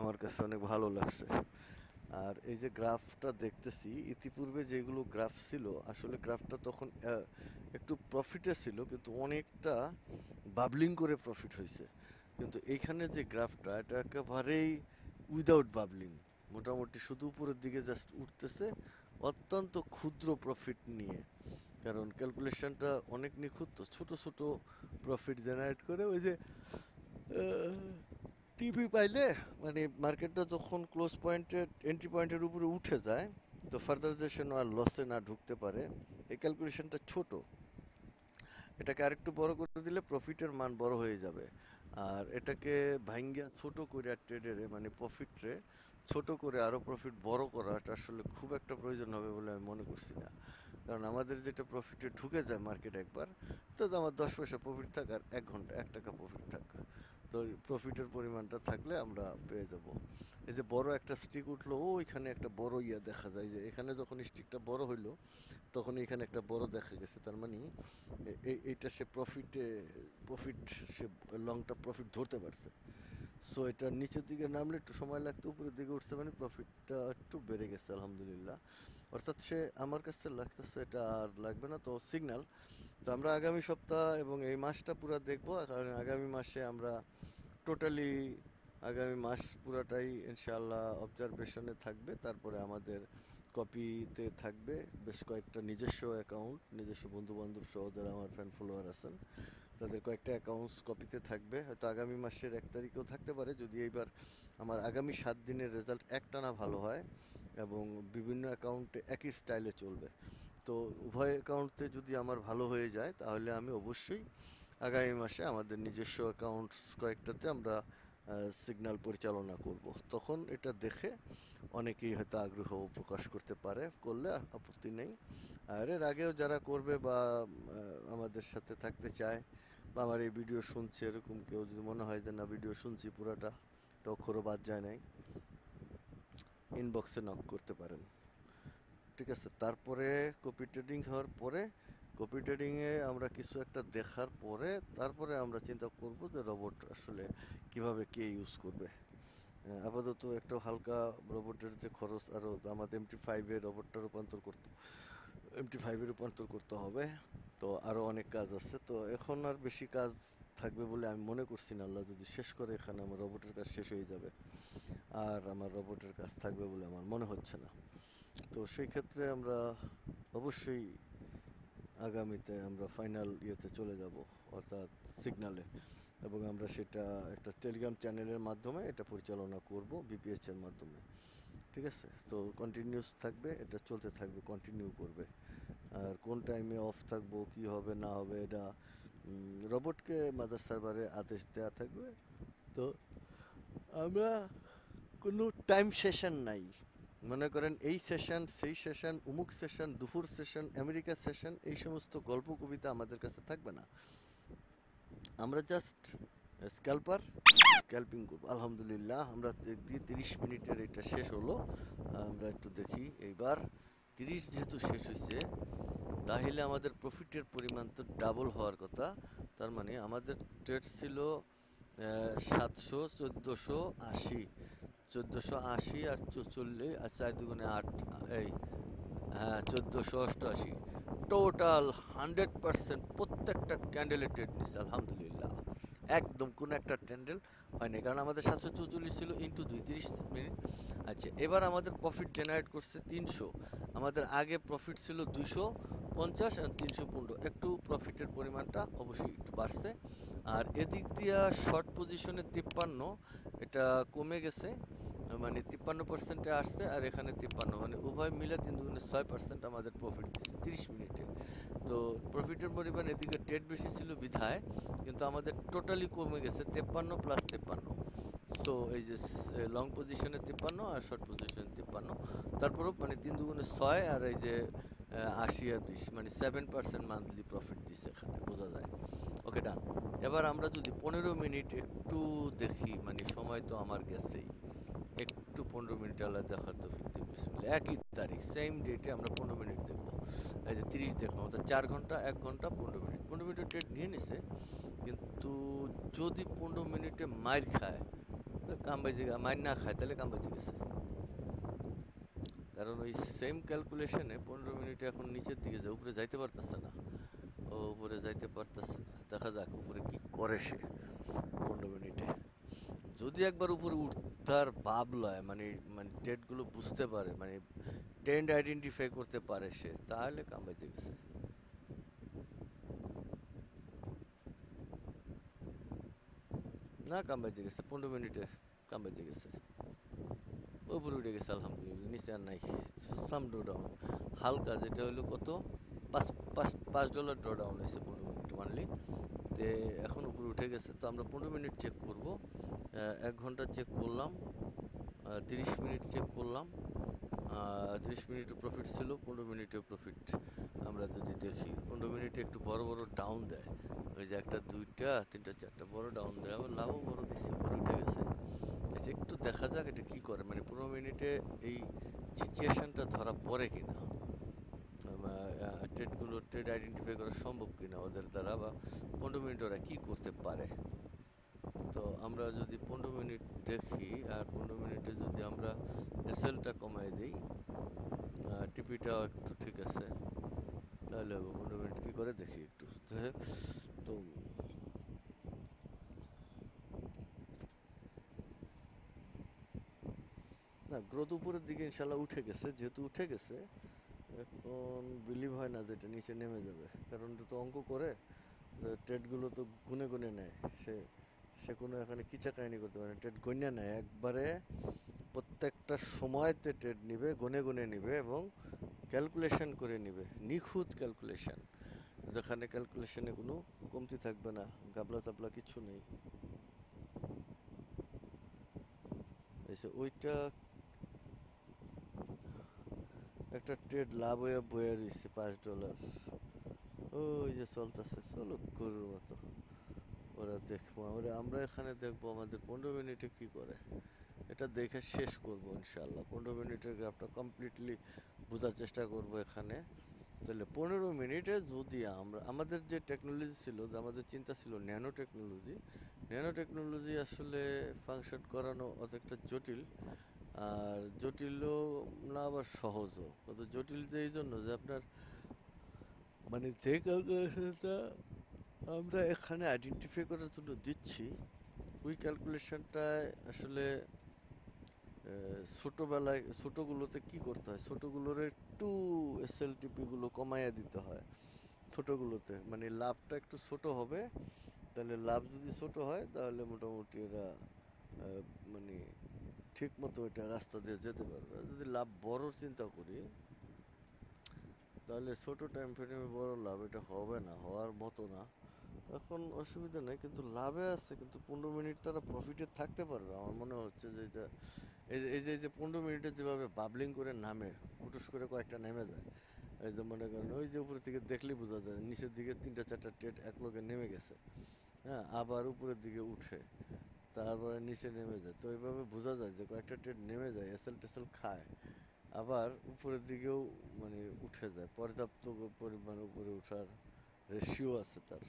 আমার কাছে অনেক ভালো লাগছে। আর এই যে গ্রাফটা দেখতেছি, ইতিপূর্বে যেগুলো গ্রাফ ছিল, আসলে গ্রাফটা তখন একটু প্রফিটে ছিল, কিন্তু অনেকটা বাবলিং করে প্রফিট হয়েছে। কিন্তু এইখানে যে গ্রাফটা, এটা একেবারেই উইদাউট বাবলিং, মোটামুটি শুধু উপরের দিকে জাস্ট উঠতেছে, অত্যন্ত ক্ষুদ্র প্রফিট নিয়ে। কারণ ক্যালকুলেশনটা অনেক নিখুঁত, তো ছোট ছোট প্রফিট জেনারেট করে ওই যে টিপি পাইলে মানে মার্কেটটা যখন ক্লোজ পয়েন্টের এন্ট্রি পয়েন্টের উপরে উঠে যায়, তো ফার্দার যে সে আর লসে না ঢুকতে পারে। এই ক্যালকুলেশনটা ছোট, এটাকে আরেকটু বড় করে দিলে প্রফিটের মান বড় হয়ে যাবে। আর এটাকে ভাঙ্গিয়া ছোট করে ট্রেডারে মানে প্রফিটরে ছোট করে আরও প্রফিট বড় করাটা আসলে খুব একটা প্রয়োজন হবে বলে আমি মনে করছি না। কারণ আমাদের যেটা প্রফিটে ঢুকে যায় মার্কেট একবার, তো আমার 10 পয়সা প্রফিট থাক আর 1 ঘন্টা 1 টাকা প্রফিট থাক, তো প্রফিটের পরিমাণটা থাকলে আমরা পেয়ে যাব। এই যে বড় একটা স্টিক উঠলো, ওইখানে একটা বড় ইয়া দেখা যায়, যে এখানে যখন স্টিকটা বড় হইলো তখন এখানে একটা বড় দেখা গেছে, তার মানে এইটা সে প্রফিট সে লং টার্ম প্রফিট ধরতে পারছে। সো এটা নিচের দিকে নামলে একটু সময় লাগতো, উপরের দিকে উঠতে মানে প্রফিটটা একটু বেড়ে গেছে আলহামদুলিল্লাহ। অর্থাৎ সে আমার কাছে লাগতেছে এটা আর লাগবে না, তো সিগন্যাল। তো আমরা আগামী সপ্তাহ এবং এই মাসটা পুরো দেখবো, কারণ আগামী মাসে আমরা টোটালি আগামী মাস পুরাটাই ইনশাআল্লাহ অবজারভেশনে থাকবে। তারপরে আমাদের কপিতে থাকবে বেশ কয়েকটা নিজস্ব অ্যাকাউন্ট, নিজস্ব বন্ধু বান্ধব সহ যারা আমার ফ্যান ফলোয়ার আছেন, তাদের কয়েকটা অ্যাকাউন্টস কপিতে থাকবে, হয়তো আগামী মাসের 1 তারিখেও থাকতে পারে যদি এইবার আমার আগামী 7 দিনের রেজাল্ট একটানা ভালো হয় এবং বিভিন্ন অ্যাকাউন্টে একই স্টাইলে চলবে। তো উভয় অ্যাকাউন্টে যদি আমার ভালো হয়ে যায় তাহলে আমি অবশ্যই আগামী মাসে আমাদের নিজস্ব অ্যাকাউন্টস কয়েকটাতে আমরা সিগন্যাল পরিচালনা করব। তখন এটা দেখে অনেকেই হয়তো আগ্রহ প্রকাশ করতে পারে, করলে আপত্তি নেই। আর এর আগেও যারা করবে বা আমাদের সাথে থাকতে চায় বা আমার এই ভিডিও শুনছে এরকম কেউ যদি মনে হয় যে না ভিডিও শুনছি পুরাটা, একটা অক্ষরও বাদ যায় নাই, ইনবক্সে নক করতে পারেন। ঠিক আছে, তারপরে কপি ট্রেডিং হওয়ার পরে কপি ট্রেডিংয়ে আমরা কিছু একটা দেখার পরে তারপরে আমরা চিন্তা করব যে রোবট আসলে কিভাবে কে ইউজ করবে। আপাতত একটা হালকা রোবটের যে খরচ আরও আমাদের MT5-এ রোবটটা রূপান্তর করতে হবে। তো আরও অনেক কাজ আছে, তো এখন আর বেশি কাজ থাকবে বলে আমি মনে করছি না। আল্লাহ যদি শেষ করে এখানে আমার রোবটের কাজ শেষ হয়ে যাবে, আর আমার রোবটের কাজ থাকবে বলে আমার মনে হচ্ছে না। তো সেই ক্ষেত্রে আমরা অবশ্যই আগামীতে আমরা ফাইনাল ইয়েতে চলে যাব, অর্থাৎ সিগনালে, এবং আমরা সেটা একটা টেলিগ্রাম চ্যানেলের মাধ্যমে এটা পরিচালনা করব, BPH এর মাধ্যমে। ঠিক আছে, তো কন্টিনিউস থাকবে, এটা চলতে থাকবে, কন্টিনিউ করবে। আর কোন টাইমে অফ থাকবো, কি হবে না হবে, এটা রোবটকে মাদার সার্ভারে আদেশ দেওয়া থাকবে। তো আমরা কোনো টাইম সেশন নাই, মনে করেন এই সেশন সেই সেশন উমুক সেশন দুপুর সেশন আমেরিকা সেশন এই সমস্ত গল্প কবিতা আমাদের কাছে থাকবে না। আমরা জাস্ট স্ক্যাল্পিং করবো। আলহামদুলিল্লাহ আমরা 30 মিনিটের এটা শেষ হলো। আমরা একটু দেখি এইবার 30 যেহেতু শেষ হয়েছে তাহলে আমাদের প্রফিটের পরিমাণ তো ডাবল হওয়ার কথা। তার মানে আমাদের ট্রেড ছিল 700, 1480, 1480 আর 44 আর 4 দুগুণে 8, এই হ্যাঁ 1488। টোটাল 100% প্রত্যেকটা ক্যান্ডেলের ট্রেড নিচ্ছে আলহামদুলিল্লাহ। একদম কোনো একটা ক্যান্ডেল হয়নি, কারণ আমাদের 744 ছিল ইন্টু 2 30 মিনিট। আচ্ছা, এবার আমাদের প্রফিট জেনারেট করছে 300। আমাদের আগে প্রফিট ছিল 250 আর 315, একটু প্রফিটের পরিমাণটা অবশ্যই একটু বাড়ছে। আর এদিক দিয়া শর্ট পজিশনে 53, এটা কমে গেছে, মানে 53%-এ আসছে, আর এখানে 53, মানে উভয় মিলে 3 দুগুণে 6% আমাদের প্রফিট দিচ্ছে 30 মিনিটে। তো প্রফিটের পরিমাণ এদিকে ট্রেড বেশি ছিল বিধায়, কিন্তু আমাদের টোটালি কমে গেছে 53 প্লাস 53। সো এই যে লং পজিশনে 53 আর শর্ট পজিশনে 53, তারপরেও মানে 3 দুগুণে 6 আর এই যে 80 আর 20, মানে 7% মান্থলি প্রফিট দিচ্ছে, এখানে বোঝা যায়। ওকে, ডান। এবার আমরা যদি 15 মিনিট একটু দেখি, মানে সময় তো আমার গেছেই, একটু 15 মিনিট আলাদা দেখাতে ফিরতে বিসমিল্লাহ। একই তারিখ সেম ডেটে আমরা 15 মিনিট দেখবো। এই যে 30 দেখলাম, অর্থাৎ 4 ঘন্টা 1 ঘন্টা 15 মিনিট, 15 মিনিটের ট্রেড নিয়ে নিছে। কিন্তু যদি 15 মিনিটে মাইর খায়, কামবাজি মাইর না খায় তাহলে কামবাজি গেছে, কারণ ওই সেম ক্যালকুলেশনে 15 মিনিটে এখন নিচের দিকে যায়, উপরে যাইতে পারতেছে না, ও উপরে যাইতে পারতেছে না। দেখা যাক উপরে কি করে সে 15 মিনিটে। যদি একবার উপরে উঠতার ভাব লয়, মানে মানে ট্রেডগুলো বুঝতে পারে, মানে ট্রেন্ড আইডেন্টিফাই করতে পারে সে, তাহলে কাম বেজে গেছে। না, কাম বেজে গেছে 15 মিনিটে, কাম বেজে গেছে, উপরে উঠে গেছে আলহামদুলিল্লাহ, নিচে আর নাই। সাম ড্র ডাউন হালকা, যেটা হলো কত, $5 ড্র ডাউন হয়েছে 15 মিনিট মানলি। তে এখন উপরে উঠে গেছে, তো আমরা 15 মিনিট চেক করব, 1 ঘন্টা চেক করলাম, 30 মিনিট চেক করলাম, 30 মিনিটও প্রফিট ছিল, 15 মিনিটেও প্রফিট। আমরা যদি দেখি 15 মিনিটে একটু বড় বড় ডাউন দেয়, ওই যে একটা দুইটা তিনটা চারটা বড় ডাউন দেয়, আবার লাভও বড় দিচ্ছে, উপরে উঠে গেছে। আচ্ছা, একটু দেখা যাক এটা কি করে, মানে 15 মিনিটে এই সিচুয়েশনটা ধরা পড়ে কিনা, ট্রেড আইডেন্টিফাই করা সম্ভব কিনা ওদের দ্বারা, বা 15 মিনিট ওরা কি করতে পারে। তো আমরা যদি 15 মিনিট দেখি, আর 15 মিনিটে যদি আমরা এসএলটা কমাই দিই, টিপিটাও একটু ঠিক আছে, তাহলে 15 মিনিট কি করে দেখি একটু। তো না, গ্রোথ উপরের দিকে ইনশাল্লাহ উঠে গেছে, যেহেতু উঠে গেছে এখন বিলিভ হয় না যে এটা নিচে নেমে যাবে, কারণ এটা তো অঙ্ক করে ট্রেডগুলো তো গুনে গুনে নেয়। সে সে কোনো এখানে কিচা কাহিনী করতে পারে না, ট্রেড গণ্যা নেয় একবারে। প্রত্যেকটা সময়তে ট্রেড নিবে, গুনে গুনে নিবে এবং ক্যালকুলেশন করে নিবে, নিখুঁত ক্যালকুলেশন, যেখানে ক্যালকুলেশনে কোনো কমতি থাকবে না, গাবলা চাবলা কিছু নেই। এসে ওইটা একটা ট্রেড লাভ হয়ে বয়ে রয়েছে $5। ওই যে চলতেছে, চলো গরুর মতো। ওরা দেখবো, আমরা এখানে দেখবো আমাদের 15 মিনিটে কি করে, এটা দেখে শেষ করব ইনশাল্লাহ। 15 মিনিটের গ্রাফটা কমপ্লিটলি বোঝার চেষ্টা করব এখানে। তাহলে 15 মিনিটে যদি আমরা, আমাদের যে টেকনোলজি ছিল, যে আমাদের চিন্তা ছিল ন্যানো টেকনোলজি, ন্যানো টেকনোলজি আসলে ফাংশন করানো অত একটা জটিল, আর জটিলও না আবার সহজও। কত জটিল যে এই জন্য যে আপনার মানে যে ক্যালকুলেশনটা আমরা এখানে আইডেন্টিফাই করার জন্য দিচ্ছি, ওই ক্যালকুলেশনটায় আসলে ছোটোবেলায় ছোটোগুলোতে কি করতে হয়, ছোটোগুলোর একটু এসএলটিপিগুলো কমাইয়া দিতে হয় ছোটোগুলোতে, মানে লাভটা একটু ছোট হবে। তাহলে লাভ যদি ছোট হয় তাহলে মোটামুটি এরা মানে ঠিক মতো এটা রাস্তা দিয়ে যেতে পারবে। আর যদি লাভ বড় চিন্তা করি, তাহলে ছোট টাইম ফ্রেমে বড় লাভ এটা হবে না, হওয়ার মতো না। এখন অসুবিধা নেই, কিন্তু লাভে আছে, কিন্তু 15 মিনিট তারা প্রফিটে থাকতে পারবে। আমার মনে হচ্ছে যে এটা, এই যে 15 মিনিটে যেভাবে বাবলিং করে নামে, হুটুস করে কয়েকটা নেমে যায়। এই যে মনে করেন ওই যে উপর থেকে দেখলেই বোঝা যায় নিচের দিকে 3টা 4টা ট্রেড এক লগে নেমে গেছে, হ্যাঁ, আবার উপরের দিকে উঠে, তারপরে নিচে নেমে যায়। তো এইভাবে বোঝা যায় যে কয়েকটা ট্রেড নেমে যায়, এসএল টেসেল খায়, আবার উপরের দিকেও মানে উঠে যায়, পর্যাপ্ত পরিমাণ উপরে ওঠার রেশিও আছে তার।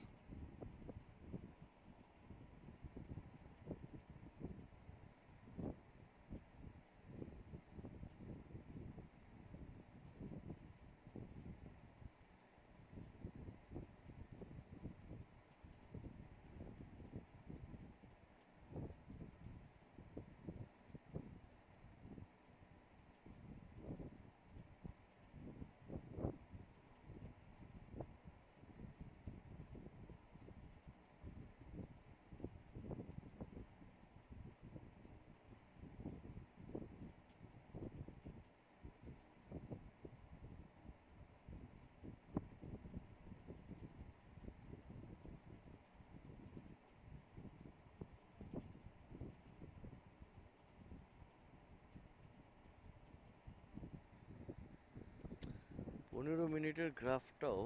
15 মিনিটের গ্রাফটাও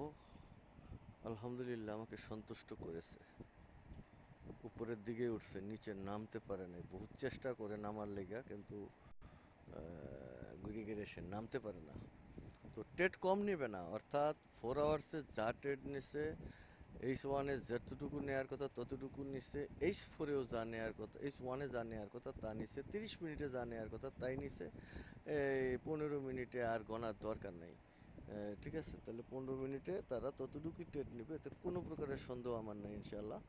আলহামদুলিল্লাহ আমাকে সন্তুষ্ট করেছে। উপরের দিকে উঠছে, নিচে নামতে পারে নাই, বহুত চেষ্টা করে নামার লেগা, কিন্তু ঘুরে ঘিরে সে নামতে পারে না। তো ট্রেড কম নেবে না, অর্থাৎ 4 আওয়ার্সে যা ট্রেড নিছে, H1-এ যতটুকু নেওয়ার কথা ততটুকু নিছে, H4-এও যা নেওয়ার কথা, H1-এ যা নেওয়ার কথা তা নিছে, 30 মিনিটে যা নেওয়ার কথা তাই নিছে। এই 15 মিনিটে আর গণার দরকার নাই। ঠিক আছে, তাহলে 15 মিনিটে তারা ততটুকুই ট্রেড নেবে, এতে কোনো প্রকারের সন্দেহ আমার নাই ইনশাল্লাহ।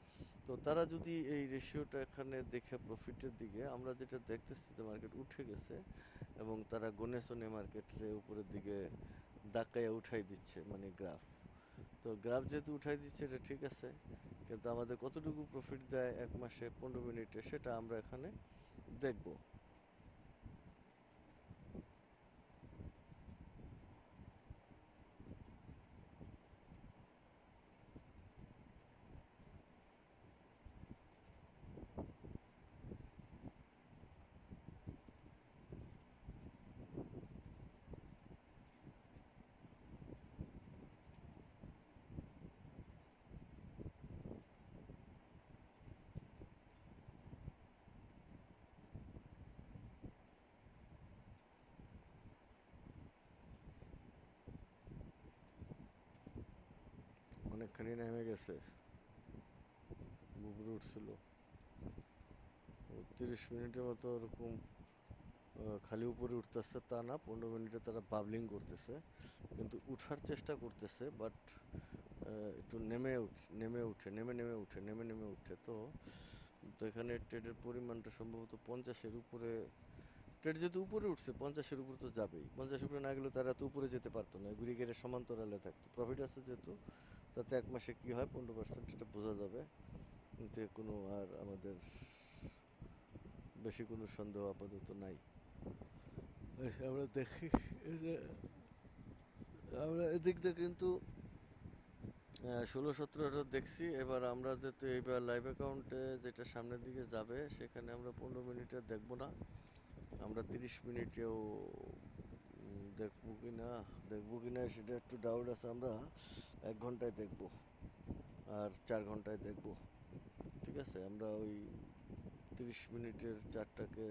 তো তারা যদি এই রেশিওটা এখানে দেখে প্রফিটের দিকে, আমরা যেটা দেখতেছি যে মার্কেট উঠে গেছে এবং তারা গনে চনে মার্কেটে উপরের দিকে ধাক্কায় উঠাই দিচ্ছে, মানে গ্রাফ। তো গ্রাফ যেহেতু উঠাই দিচ্ছে এটা ঠিক আছে, কিন্তু আমাদের কতটুকু প্রফিট দেয় 1 মাসে 15 মিনিটে সেটা আমরা এখানে দেখব। অনেকখানি নেমে গেছে, উপরে উঠছিল 30 মিনিটের মতো ওরকম। খালি উপরে উঠতেছে তা না, 15 মিনিটে তারা বাবলিং করতেছে, কিন্তু উঠার চেষ্টা করতেছে, বাট একটু নেমে উঠে, নেমে নেমে উঠে, নেমে নেমে উঠে। তো তো এখানে ট্রেডের পরিমাণটা সম্ভবত 50-এর উপরে। ট্রেড যেহেতু উপরে উঠছে, 50-এর উপরে তো যাবেই, 50 উপরে না গেলেও তারা তো উপরে যেতে পারতো না, ঘুরে গিয়ে সমান্তরালে থাকতো, প্রফিট আছে যেহেতু তাতে 1 মাসে কি হয় 15% এটা বোঝা যাবে। এতে কোনো আর আমাদের বেশি কোনো সন্দেহ আপাতত নাই। আমরা দেখি আমরা এদিক দিয়ে কিন্তু 16-17 দেখছি। এবার আমরা যেহেতু এইবার লাইভ অ্যাকাউন্টে যেটা সামনের দিকে যাবে সেখানে আমরা 15 মিনিটে দেখব না, আমরা 30 মিনিটেও দেখবো কি না সেটা একটু ডাউট আছে। আমরা 1 ঘন্টায় দেখব আর 4 ঘন্টায় দেখব, ঠিক আছে। আমরা ওই 30 মিনিটের চারটাকে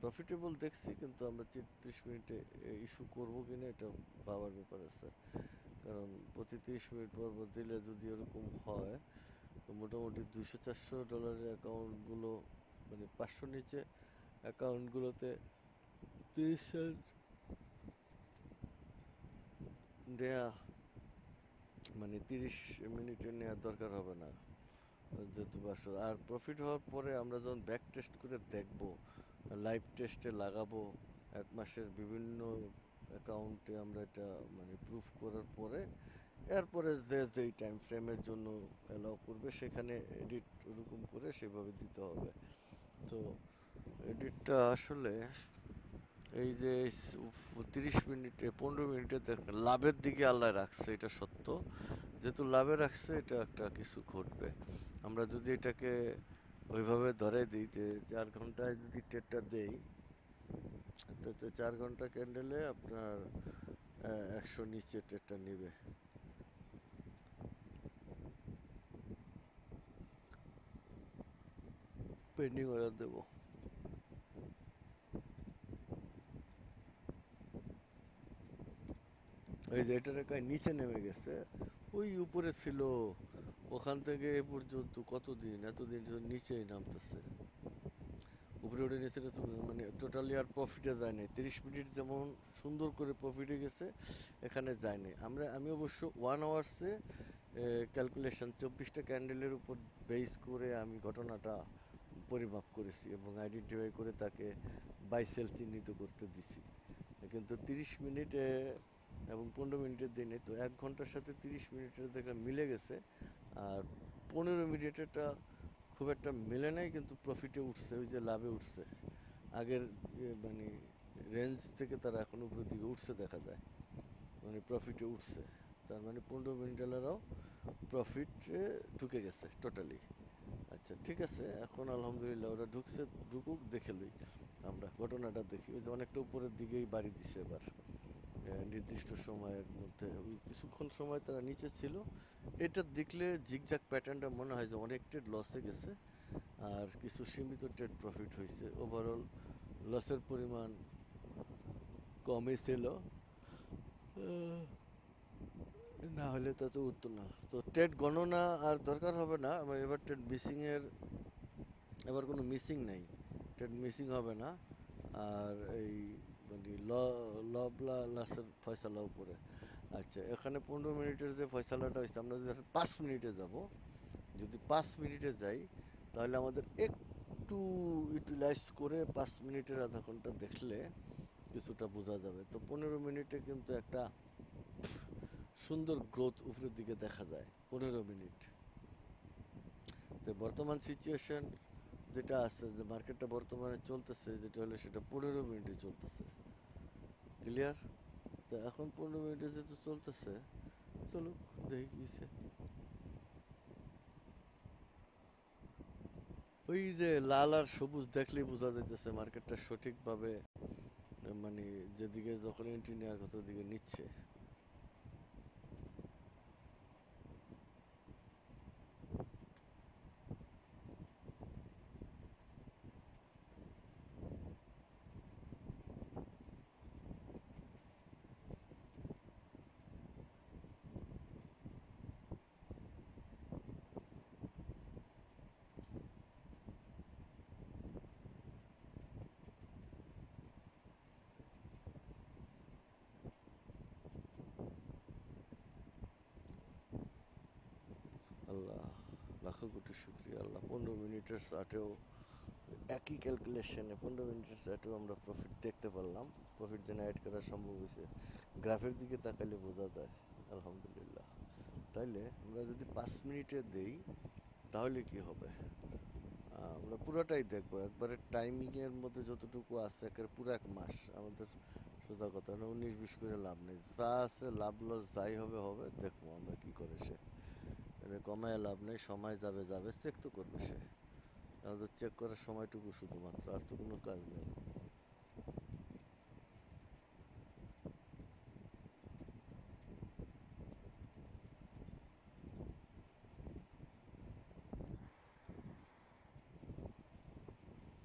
প্রফিটেবল দেখছি, কিন্তু আমরা 30 মিনিটে ইস্যু করবো কিনা এটা ভাবার ব্যাপার আছে। কারণ প্রতি 30 মিনিট পর দিলে যদি এরকম হয় তো মোটামুটি $200-400 অ্যাকাউন্টগুলো, মানে 500 নিচে অ্যাকাউন্টগুলোতে 30 সেন্ট দেয়া, মানে 30 মিনিটে নেওয়ার দরকার হবে না যেহেতু 500। আর প্রফিট হওয়ার পরে আমরা যখন ব্যাক টেস্ট করে দেখব, লাইভ টেস্টে লাগাবো 1 মাসের বিভিন্ন অ্যাকাউন্টে আমরা এটা মানে প্রুফ করার পরে, এরপরে যে যেই টাইম ফ্রেমের জন্য অ্যালাউ করবে সেখানে এডিট ওরকম করে সেভাবে দিতে হবে। তো এডিটটা আসলে এই যে 30 মিনিটে 15 মিনিটে দেখেন লাভের দিকে আল্লাহ রাখছে, এটা সত্য। যেহেতু লাভে রাখছে এটা একটা কিছু ঘটবে। আমরা যদি এটাকে ওইভাবে ধরে দিই যে 4 ঘন্টায় যদি ট্রেডটা দেই, তাতে 4 ঘন্টা ক্যান্ডেলে আপনার 100 নিচে ট্রেডটা নেবে। পেন্ডিং অর্ডার দেবো। এই যে এটার একাই নিচে নেমে গেছে, ওই উপরে ছিল, ওখান থেকে এ পর্যন্ত কতদিন, এতদিন নিচেই নামতেছে, উপরে উঠে নিচে গেছে, মানে টোটালি আর প্রফিটে যায় নাই। 30 মিনিট যেমন সুন্দর করে প্রফিটে গেছে, এখানে যায় নাই। আমি অবশ্য 1 আওয়ার্সে ক্যালকুলেশন 24টা ক্যান্ডেলের উপর বেস করে আমি ঘটনাটা পরিমাপ করেছি এবং আইডেন্টিফাই করে তাকে বাই সেল চিহ্নিত করতে দিছি। কিন্তু 30 মিনিটে এবং 15 মিনিটের দিনে তো 1 ঘন্টার সাথে 30 মিনিটের দেখা মিলে গেছে। আর 15 মিনিটেরটা খুব একটা মেলে নাই, কিন্তু প্রফিটে উঠছে, ওই যে লাভে উঠছে। আগের মানে রেঞ্জ থেকে তারা এখন উপরের দিকে উঠছে দেখা যায়, মানে প্রফিটে উঠছে। তার মানে 15 মিনিটালারাও প্রফিটে ঢুকে গেছে টোটালি। আচ্ছা ঠিক আছে, এখন আলহামদুলিল্লাহ ওরা ঢুকছে, ঢুকুক, দেখে লই আমরা ঘটনাটা দেখি। ওই যে অনেকটা উপরের দিকেই বাড়ি দিছে এবার নির্দিষ্ট সময়ের মধ্যে। ওই কিছুক্ষণ সময় তারা নিচে ছিল, এটা দেখলে জিগজ্যাগ প্যাটার্নটা মনে হয় যে অনেক ট্রেড লসে গেছে আর কিছু সীমিত ট্রেড প্রফিট হয়েছে। ওভারঅল লসের পরিমাণ কমই ছিল, না হলে তা তো উঠতো না। তো ট্রেড গণনা আর দরকার হবে না, এবার ট্রেড মিসিংয়ের এবার কোনো মিসিং নাই, ট্রেড মিসিং হবে না। আর এই মানে লসের ফয়সালা উপরে। আচ্ছা, এখানে 15 মিনিটের যে ফয়সালাটা হয়েছে, আমরা যদি 5 মিনিটে যাব, যদি 5 মিনিটে যাই তাহলে আমাদের একটু ইউটিলাইজ করে 5 মিনিটের আধা ঘন্টা দেখলে কিছুটা বোঝা যাবে। তো 15 মিনিটে কিন্তু একটা সুন্দর গ্রোথ উপরের দিকে দেখা যায় 15 মিনিট। তো বর্তমান সিচুয়েশন যেটা আছে, যে মার্কেটটা বর্তমানে চলতেছে যেটা হলে সেটা 15 মিনিটে চলতেছে, ক্লিয়ার? তো এখন 15 মিনিটে যেহেতু চলতেছে, চলুক, দেখি কিছে। ওই যে লাল আর সবুজ দেখলেই বোঝা যাইতেছে মার্কেটটা সঠিকভাবে মানে যেদিকে যখন এন্ট্রি নেওয়ার কথা দিকে নিচ্ছে। আল্লাহ, লাখো কোটি শুক্রিয়া আল্লাহ। 15 মিনিটের চার্টেও একই ক্যালকুলেশনে 15 মিনিটের চার্টেও আমরা প্রফিট দেখতে পারলাম, প্রফিট জেনারেট করা সম্ভব হয়েছে। গ্রাফের দিকে তাকালে বোঝা যায়, আলহামদুলিল্লাহ। তাইলে আমরা যদি 5 মিনিটে দেই তাহলে কি হবে? আমরা পুরাটাই দেখবো একবারে, টাইমিংয়ের মধ্যে যতটুকু আছে একেবারে পুরো 1 মাস আমাদের। সোজা কথা না, 19-20 করে লাভ নেই, যা আছে লাভ লস যাই হবে হবে, দেখবো আমরা কি করে সে। এটা কমায় লাভ নেই, সময় যাবে যাবে, চেক তো করবে সে। আমাদের চেক করার সময়টুকু শুধুমাত্র, আর তো কোনো কাজ নেই।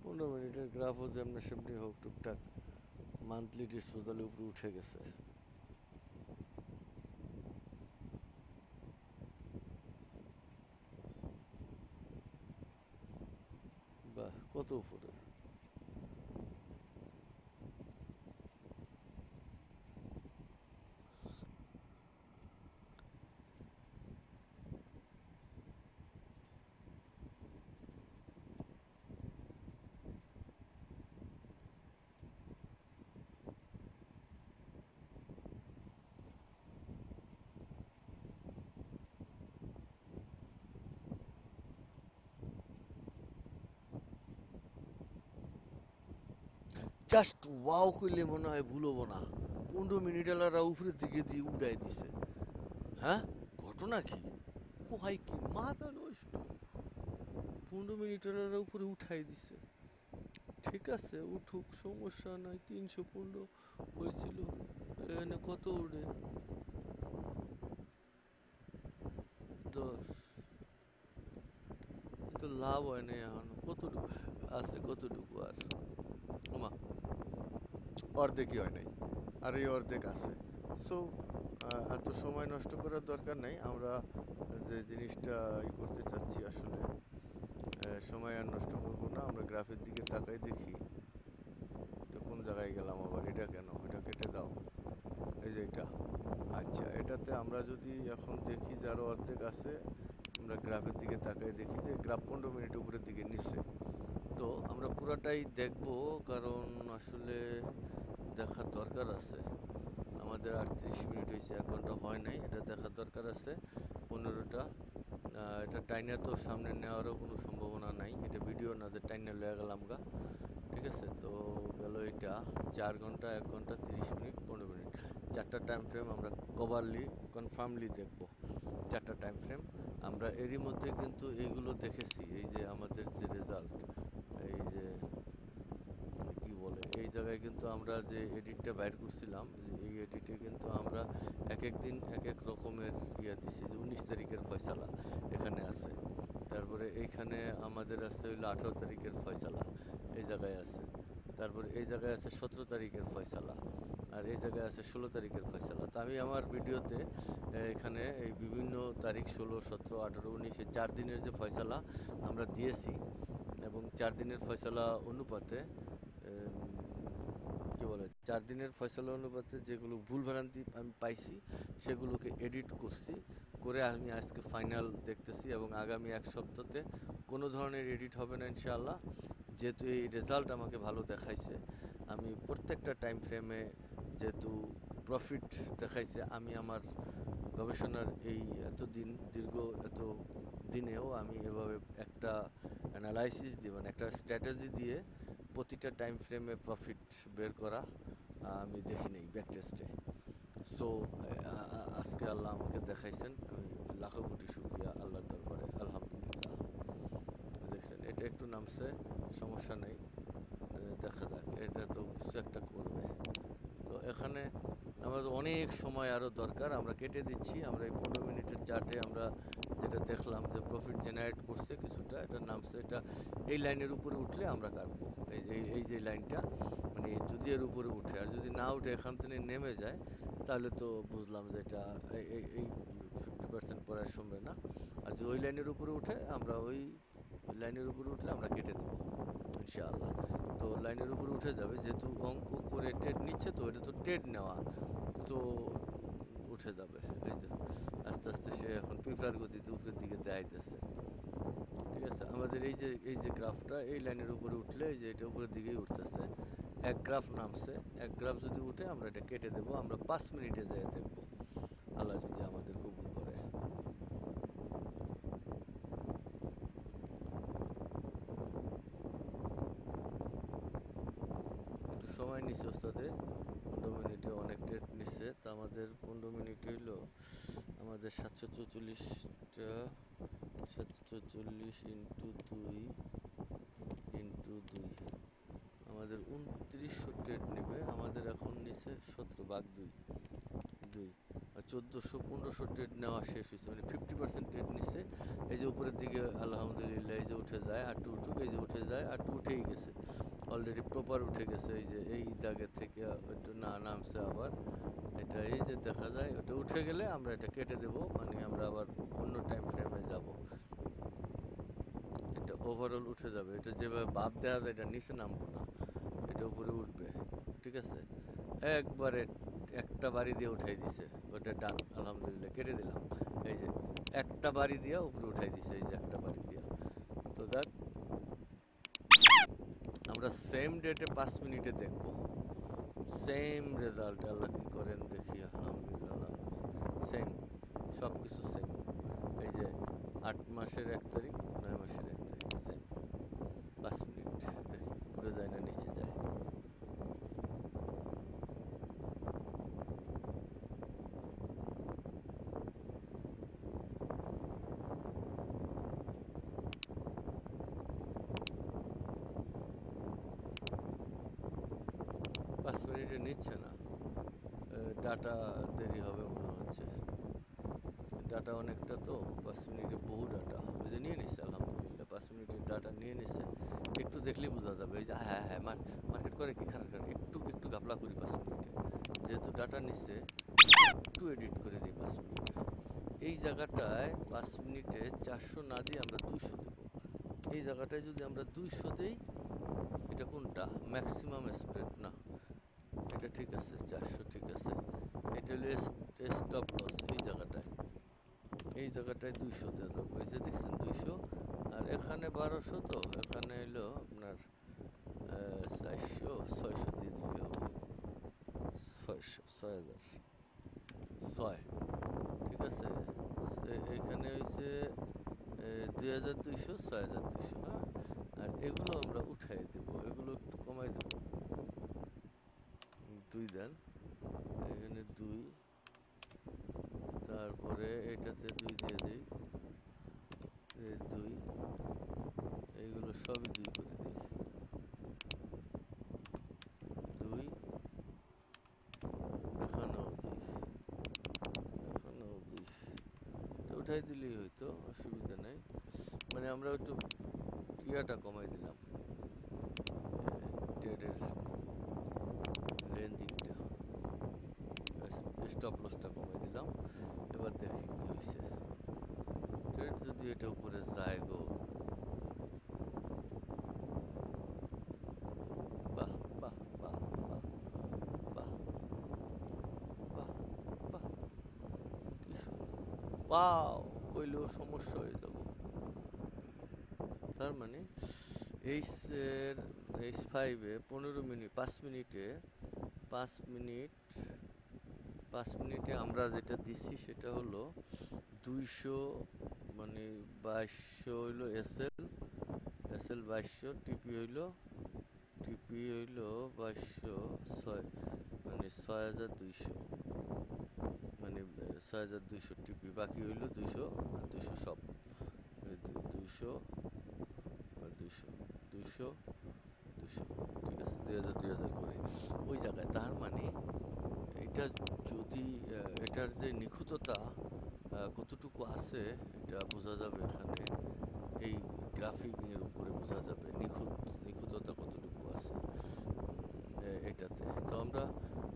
পনেরো মিনিটের গ্রাফও যেমনি সেমনি হোক, টুকটাক মান্থলি ডিসপোজালের উপরে উঠে গেছে। বাহ, কত উপরে! জাস্ট ওয়াও করলে মনে হয় ভুলবো না। 15 মিনিট এলারা উপরের দিকে দিয়ে উড়াই দিছে। হ্যাঁ, ঘটনা কি? কোহাই কি মাথা নষ্ট! 15 মিনিট এলারা উপরে উঠাই দিছে। ঠিক আছে, উঠুক, সমস্যা নাই। 315 হয়েছিল, এখানে কত উড়ে? 10। তো লাভ হয় না এখন, কতটুকু আছে, কতটুকু আর? ওমা, অর্ধেকই হয় নাই, আর এই অর্ধেক আছে। সো এত সময় নষ্ট করার দরকার নাই। আমরা যে জিনিসটা করতে চাচ্ছি আসলে, সময় আর নষ্ট করবো না। আমরা গ্রাফের দিকে তাকাই দেখি। এটা কোন জায়গায় গেলাম আবার? এটা কেন? এটা কেটে দাও। এই যে এটা, আচ্ছা, এটাতে আমরা যদি এখন দেখি যে আরও অর্ধেক আছে, আমরা গ্রাফের দিকে তাকাই দেখি যে গ্রাফ 15 মিনিট উপরের দিকে নিচ্ছে। তো আমরা পুরাটাই দেখবো, কারণ আসলে দেখার দরকার আছে আমাদের। 38 মিনিট হয়েছে, 1 ঘন্টা হয় নাই, এটা দেখার দরকার আছে। 15টা এটা টাইনে তো সামনে নেওয়ারও কোনো সম্ভাবনা নাই। এটা ভিডিও না যে টাইনে লয়ে গেলাম গা। ঠিক আছে, তো গেল এটা 4 ঘন্টা, 1 ঘন্টা, 30 মিনিট, 15 মিনিট। 4টা টাইম ফ্রেম আমরা কভারলি কনফার্মলি দেখব। 4টা টাইম ফ্রেম আমরা এরই মধ্যে কিন্তু এইগুলো দেখেছি। এই যে আমাদের যে রেজাল্ট, এই যে কি বলে, এই জায়গায় কিন্তু আমরা যে এডিটটা বাইর করছিলাম, এই এডিটে কিন্তু আমরা এক এক দিন এক এক রকমের ইয়া দিছি। যে 19 তারিখের ফয়সালা এখানে আছে, তারপরে এইখানে আমাদের আছে হইলো 18 তারিখের ফয়সালা, এই জায়গায় আছে। তারপরে এই জায়গায় আছে 17 তারিখের ফয়সালা, আর এই জায়গায় আছে 16 তারিখের ফয়সালা। তো আমি আমার ভিডিওতে এখানে এই বিভিন্ন তারিখ 16, 17, 18, 19 এই 4 দিনের যে ফয়সালা আমরা দিয়েছি, এবং 4 দিনের ফয়সালা অনুপাতে কি বলে, 4 দিনের ফয়সালা অনুপাতে যেগুলো ভুলভ্রান্তি আমি পাইছি সেগুলোকে এডিট করছি, করে আমি আজকে ফাইনাল দেখতেছি। এবং আগামী 1 সপ্তাহতে কোনো ধরনের এডিট হবে না ইনশাআল্লাহ। যেহেতু এই রেজাল্ট আমাকে ভালো দেখাইছে, আমি প্রত্যেকটা টাইম ফ্রেমে যেহেতু প্রফিট দেখাইছে, আমি আমার গবেষণার এই এতদিন দীর্ঘ এত দিনেও আমি এভাবে একটা অ্যানালাইসিস দিয়ে, মানে একটা স্ট্র্যাটেজি দিয়ে প্রতিটা টাইম ফ্রেমে প্রফিট বের করা আমি দেখি নেই ব্যাক টেস্টে। সো আজকে আল্লাহ আমাকে দেখাইছেন, আমি লাখো কোটি শুকরিয়া আল্লাহর দরবারে, আলহামদুলিল্লাহ। দেখছেন, এটা একটু নামছে, সমস্যা নেই, দেখা যাক, এটা তো কিছু একটা করবে। তো এখানে আমাদের অনেক সময় আরও দরকার, আমরা কেটে দিচ্ছি। আমরা এই 15 মিনিটের চার্টে আমরা যেটা দেখলাম যে প্রফিট জেনারেট করছে কিছুটা, এটা নামছে, এটা এই লাইনের উপরে উঠলে আমরা কাটবো। এই যে লাইনটা, মানে যদি এর উপরে উঠে, আর যদি না উঠে এখান থেকে নেমে যায়, তাহলে তো বুঝলাম যে এটা এই 50% পরে সময় না। আর যদি ওই লাইনের উপরে উঠে, আমরা ওই লাইনের উপরে উঠলে আমরা কেটে দেবো ইনশাআল্লাহ। তো লাইনের উপরে উঠে যাবে, যেহেতু অঙ্ক করে ট্রেড নিচ্ছে, তো এটা তো ট্রেড নেওয়া, সো উঠে যাবে। এই যে আস্তে আস্তে সে এখন পিঁপড়ার গতিতে উপরের দিকে দেখাইতেছে। ঠিক আছে, আমাদের এই যে গ্রাফটা এই লাইনের উপরে উঠলে, এই যে এটা উপরের দিকেই উঠতেছে। এক গ্রাফ নামছে, এক গ্রাফ যদি উঠে আমরা এটা কেটে দেবো। আমরা 5 মিনিটে যেয়ে দেখবো, আল্লাহ যদি আমাদের কবুল করে। সময় নিছে ওস্তাদে, 15 মিনিটে অনেক ট্রেড নিচ্ছে। তা আমাদের 15 মিনিট হইল আমাদের 744টা, 744 ইন্টু দুই আমাদের 2900 ট্রেড নেবে। আমাদের এখন নিচে 17 ভাগ 2 আর 1400-1500 ট্রেড নেওয়া শেষ হয়েছে, মানে 50% ট্রেড নিচ্ছে। এই যে উপরের দিকে আলহামদুলিল্লাহ এই যে উঠে যায়, আর টু উঠুক, এই যে উঠে যায়, আর টু উঠেই গেছে অলরেডি, প্রপার উঠে গেছে। এই যে এই দাগের থেকে একটু না নামছে আবার, এটা এই যে দেখা যায় ওটা উঠে গেলে আমরা এটা কেটে দেব, মানে আমরা আবার অন্য টাইম ফ্রেমে যাব। এটা ওভারঅল উঠে যাবে, এটা যেভাবে ভাব দেখা যায় এটা নিচে নামবো না, এটা উপরে উঠবে। ঠিক আছে, একবারে একটা বাড়ি দিয়ে উঠাই দিছে, ওটা ডান আলহামদুলিল্লাহ, কেটে দিলাম। এই যে একটা বাড়ি দিয়ে উপরে উঠাই দিছে, এই যে একটা বাড়ি দিয়ে। তো দেখ আমরা সেম ডেটে 5 মিনিটে দেখব সেম রেজাল্ট, আল্লাহ কি করেন দেখি। আলহামদুলিল্লাহ সেম, সব কিছু সেম। এই যে 8 মাসের 1 তারিখ, 9 মাসের 1 তারিখ, সেম 5 মিনিট। দেখি উপরে যায় না নিচে যায়। 5 মিনিটে নিচ্ছে না, ডাটা দেরি হবে মনে হচ্ছে, ডাটা অনেকটা তো। 5 মিনিটে বহু ডাটা, ওই যে নিয়ে নিচ্ছে আলহামদুলিল্লাহ, 5 মিনিটের ডাটা নিয়ে নিচ্ছে। একটু দেখলেই বোঝা যাবে, এই যে হ্যাঁ হ্যাঁ মার্কেট করে কি খারাপ, একটু একটু ঘাপলা করি 5 মিনিটে, যেহেতু ডাটা নিচ্ছে একটু এডিট করে দিই 5 মিনিটে। এই জায়গাটায় 5 মিনিটে 400 না দিয়ে আমরা 200 দেবো। এই জায়গাটায় যদি আমরা 200 দেই, এটা কোনটা ম্যাক্সিমাম স্প্রেড না, এটা ঠিক আছে, 400 ঠিক আছে। এটা হলো স্টপ লস, এই জায়গাটায় 200 দেওয়া যাবে। এই যে দেখছেন 200, আর এখানে 1200, তো এখানে হলো আপনার 400, 600 দিয়ে দিলে হবে, 600, 6000, 6, ঠিক আছে। এইখানে হয়েছে 2200, 6200, হ্যাঁ। আর এগুলো আমরা উঠাই দেবো, এগুলো একটু কমাই দেবো, 2 দেন, এখানে 2, তারপরে এটাতে 2 দিয়ে দিই, 2, এইগুলো সবই 2 করে দিই, 2, এখানেও 2, এখানেও 2, উঠাই দিলেই হয়তো, অসুবিধা নেই। মানে আমরা একটু ইয়াটা কমাই দিলাম, ট্রেডের লেন্দিংটা, স্টপ লসটা কমাই দিলাম। এবার দেখি কি হয়েছে, ট্রেড যদি এটা উপরে যায় গো, বাহ বাহ বাহ বাহ বাহ বাহ বাহ, কি ওয়াও, কইলেও সমস্যা হয়ে যাব। তার মানে H5-এ 15 মিনিট, 5 মিনিটে 5 মিনিট 5 মিনিটে আমরা যেটা দিচ্ছি সেটা হলো 200, মানে 2200 হইলো এসএল 2200, টিপি হইলো 2200, 6, মানে 6200, মানে 6200 টিপি, বাকি হইলো 200 আর 200 সব, 200 আর 200, 200, 200, ঠিক আছে, 2000 করে ওই জায়গায়। তার মানে এটা যদি এটার যে নিখুঁততা কতটুকু আছে এটা বোঝা যাবে এখানে, এই গ্রাফিকের উপরে বোঝা যাবে নিখুঁততা কতটুকু আছে এটাতে। তো আমরা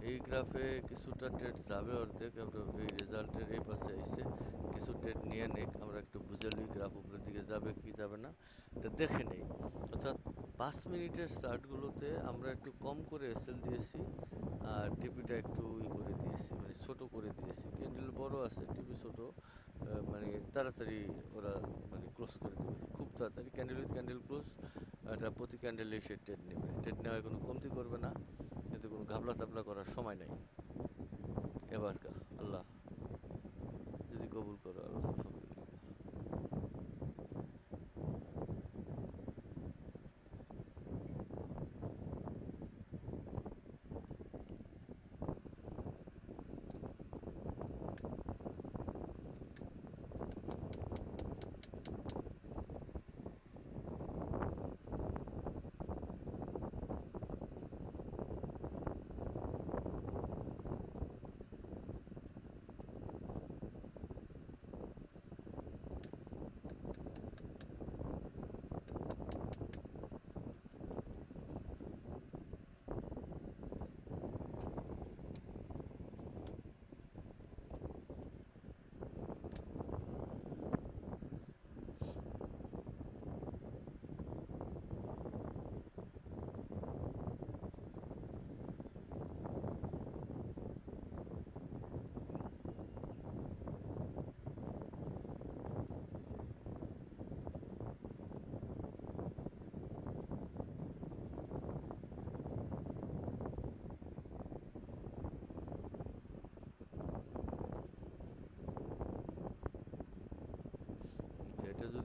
এই গ্রাফে কিছুটা ট্রেড যাবে অর্ধেক, আমরা এই রেজাল্টের এই পাশে আইসে কিছু ট্রেড নিয়ে নেই, আমরা একটু বুঝে নিই গ্রাফ উপরের দিকে যাবে কি যাবে না, এটা দেখে নেই। অর্থাৎ 5 মিনিটের চার্টগুলোতে আমরা একটু কম করে এসএল দিয়েছি, আর টিপিটা একটু করে দিয়েছি, মানে ছোট করে দিয়েছি। ক্যান্ডেল বড় আছে, টিপি ছোট, মানে তাড়াতাড়ি ওরা মানে ক্লোজ করে দেবে খুব তাড়াতাড়ি, ক্যান্ডেল উইথ ক্যান্ডেল ক্লোজ। এটা প্রতি ক্যান্ডেলে সে ট্রেড নেবে, ট্রেড নেওয়ায় কোনো কমতি করবে না, এতে কোনো ঘাবলা চাবলা করার সময় নাই। এবার আল্লাহ যদি কবুল করো, আল্লাহ।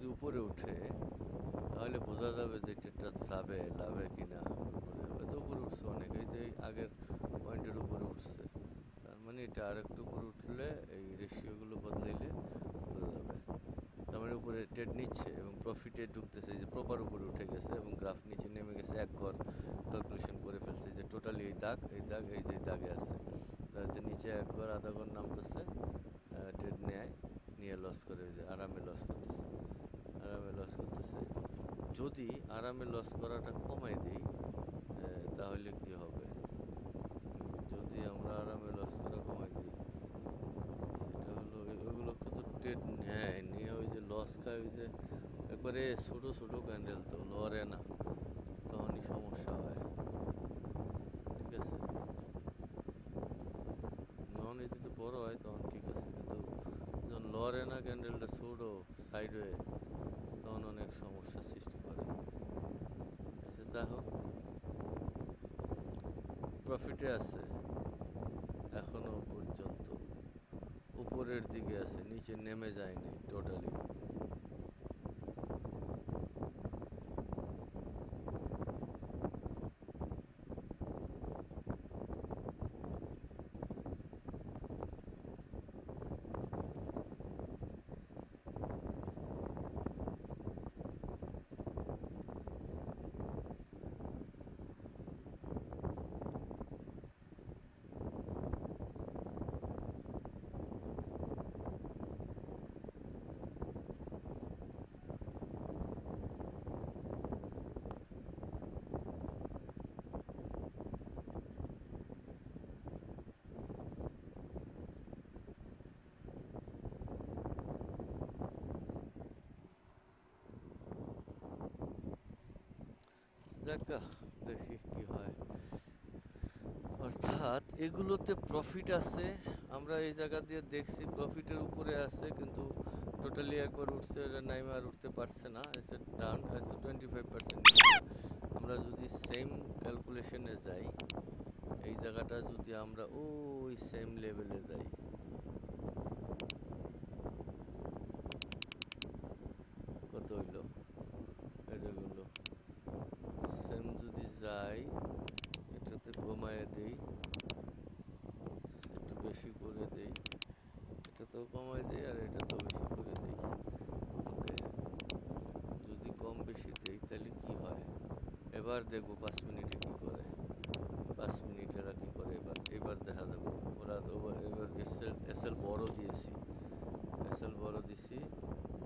যদি উপরে উঠে তাহলে বোঝা যাবে যে এটা যাবে লাভে কিনা। উপরে হয়তো উপরে উঠছে অনেক, এই যে আগের পয়েন্টের উপরে উঠছে, তার মানে এটা আর একটু উপরে উঠলে এই রেশিওগুলো বদলাইলে বোঝা যাবে। তার মানে উপরে ট্রেড নিচ্ছে এবং প্রফিটে ঢুকতেছে, এই যে প্রপার উপরে উঠে গেছে এবং গ্রাফ নিচে নেমে গেছে, এক ঘর ক্যালকুলেশন করে ফেলছে যে টোটালি এই দাগ এই দাগ এই যে দাগে আছে, তার যে নিচে এক ঘর আধা ঘর নামতেছে, ট্রেড নেয়, নিয়ে লস করে, যে আরামে লস করতেছে, আরামে লস করতেছে। যদি আরামে লস করাটা কমাই দিই তাহলে কি হবে? যদি আমরা আরামে লস করা কমাই দিই, সেটা হলো ওইগুলো কিন্তু ট্রেড নেয়, নিয়ে ওই যে লস খায়, ওই যে একবারে ছোট ছোট ক্যান্ডেল তো লড়ে না, তখনই সমস্যা হয়। ঠিক আছে, যখন এই যেটা বড় হয় তখন ঠিক আছে, কিন্তু যখন লড়ে না ক্যান্ডেলটা ছোট সাইড হয়ে, তখন অনেক সমস্যার সৃষ্টি করে। আচ্ছা যাই হোক, প্রফিটে আছে এখনো পর্যন্ত, উপরের দিকে আছে, নিচে নেমে যায়নি টোটালি। যাক, দেখি কি হয়। অর্থাৎ এগুলোতে প্রফিট আছে, আমরা এই জায়গা দিয়ে দেখছি প্রফিটের উপরে আছে, কিন্তু টোটালি একবার উঠছে, এটা নাইমে আর উঠতে পারছে না, এসে ডাউন আছে 25%। আমরা যদি সেম ক্যালকুলেশনে যাই, এই জায়গাটা যদি আমরা ওই সেম লেভেলে যাই, কত হইলো এটা হলো সেম, যদি যাই এটাতে কমায় দেই, একটু বেশি করে দেই, এটাতেও কমায় দেই আর এটাতেও বেশি করে দেই। ওকে, যদি কম বেশি দেই তাহলে কি হয়, এবার দেখবো 5 মিনিটে কি করে, 5 মিনিট এরা কি করে, এবার এবার দেখা যাবে। ওরা এবার এসএল বড় দিয়েছি, এসএল বড় দিছি,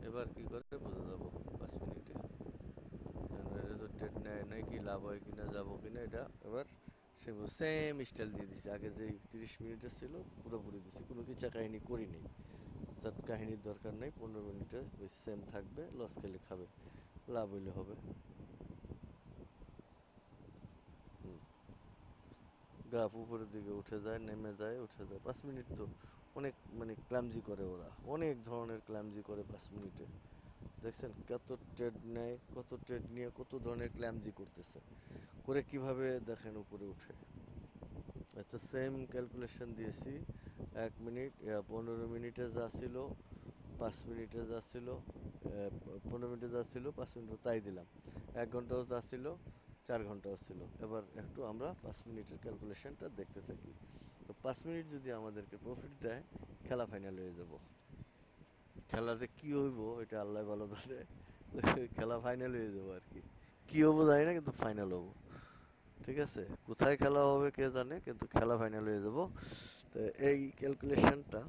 এবার কি করে বোঝা যাবো 5 মিনিটে। এটা তো ট্রেড নেয় নাই, কি লাভ হয় কিনা যাবো কিনা, এটা এবার সেম স্টাইল দিয়ে দিছি, আগে যে 30 মিনিটে ছিল পুরোপুরি দিছি, কোনো কিছু কাহিনী করিনি, যার কাহিনীর দরকার নেই। 15 মিনিটে ওই সেম থাকবে, লস খেলে খাবে, লাভ হইলে হবে। গ্রাফ উপরের দিকে উঠে যায়, নেমে যায়, উঠে যায়। 5 মিনিট তো অনেক, মানে ক্ল্যামজি করে ওরা, অনেক ধরনের ক্ল্যামজি করে 5 মিনিটে। দেখছেন কত ট্রেড নেয়, কত ট্রেড নিয়ে কত ধরনের ক্ল্যামজি করতেছে, করে কিভাবে দেখেন উপরে উঠে। আচ্ছা, সেম ক্যালকুলেশন দিয়েছি, 1 মিনিট 15 মিনিটে যা ছিল, 5 মিনিটে যা ছিল, 15 মিনিটে যা ছিল, 5 মিনিটও তাই দিলাম, 1 ঘন্টাও যা ছিল, 4 ঘন্টাও ছিল। এবার একটু আমরা 5 মিনিটের ক্যালকুলেশনটা দেখতে থাকি। তো 5 মিনিট যদি আমাদেরকে প্রফিট দেয়, খেলা ফাইনাল হয়ে যাব। খেলা যে কি হইব এটা আল্লাহ ভালো জানে, খেলা ফাইনাল হয়ে যাবো আর কি। কি হবো জানি না, কিন্তু ফাইনাল হবো। ঠিক আছে, কোথায় খেলা হবে কে জানে, কিন্তু খেলা ফাইনাল হয়ে যাব। তো এই ক্যালকুলেশনটা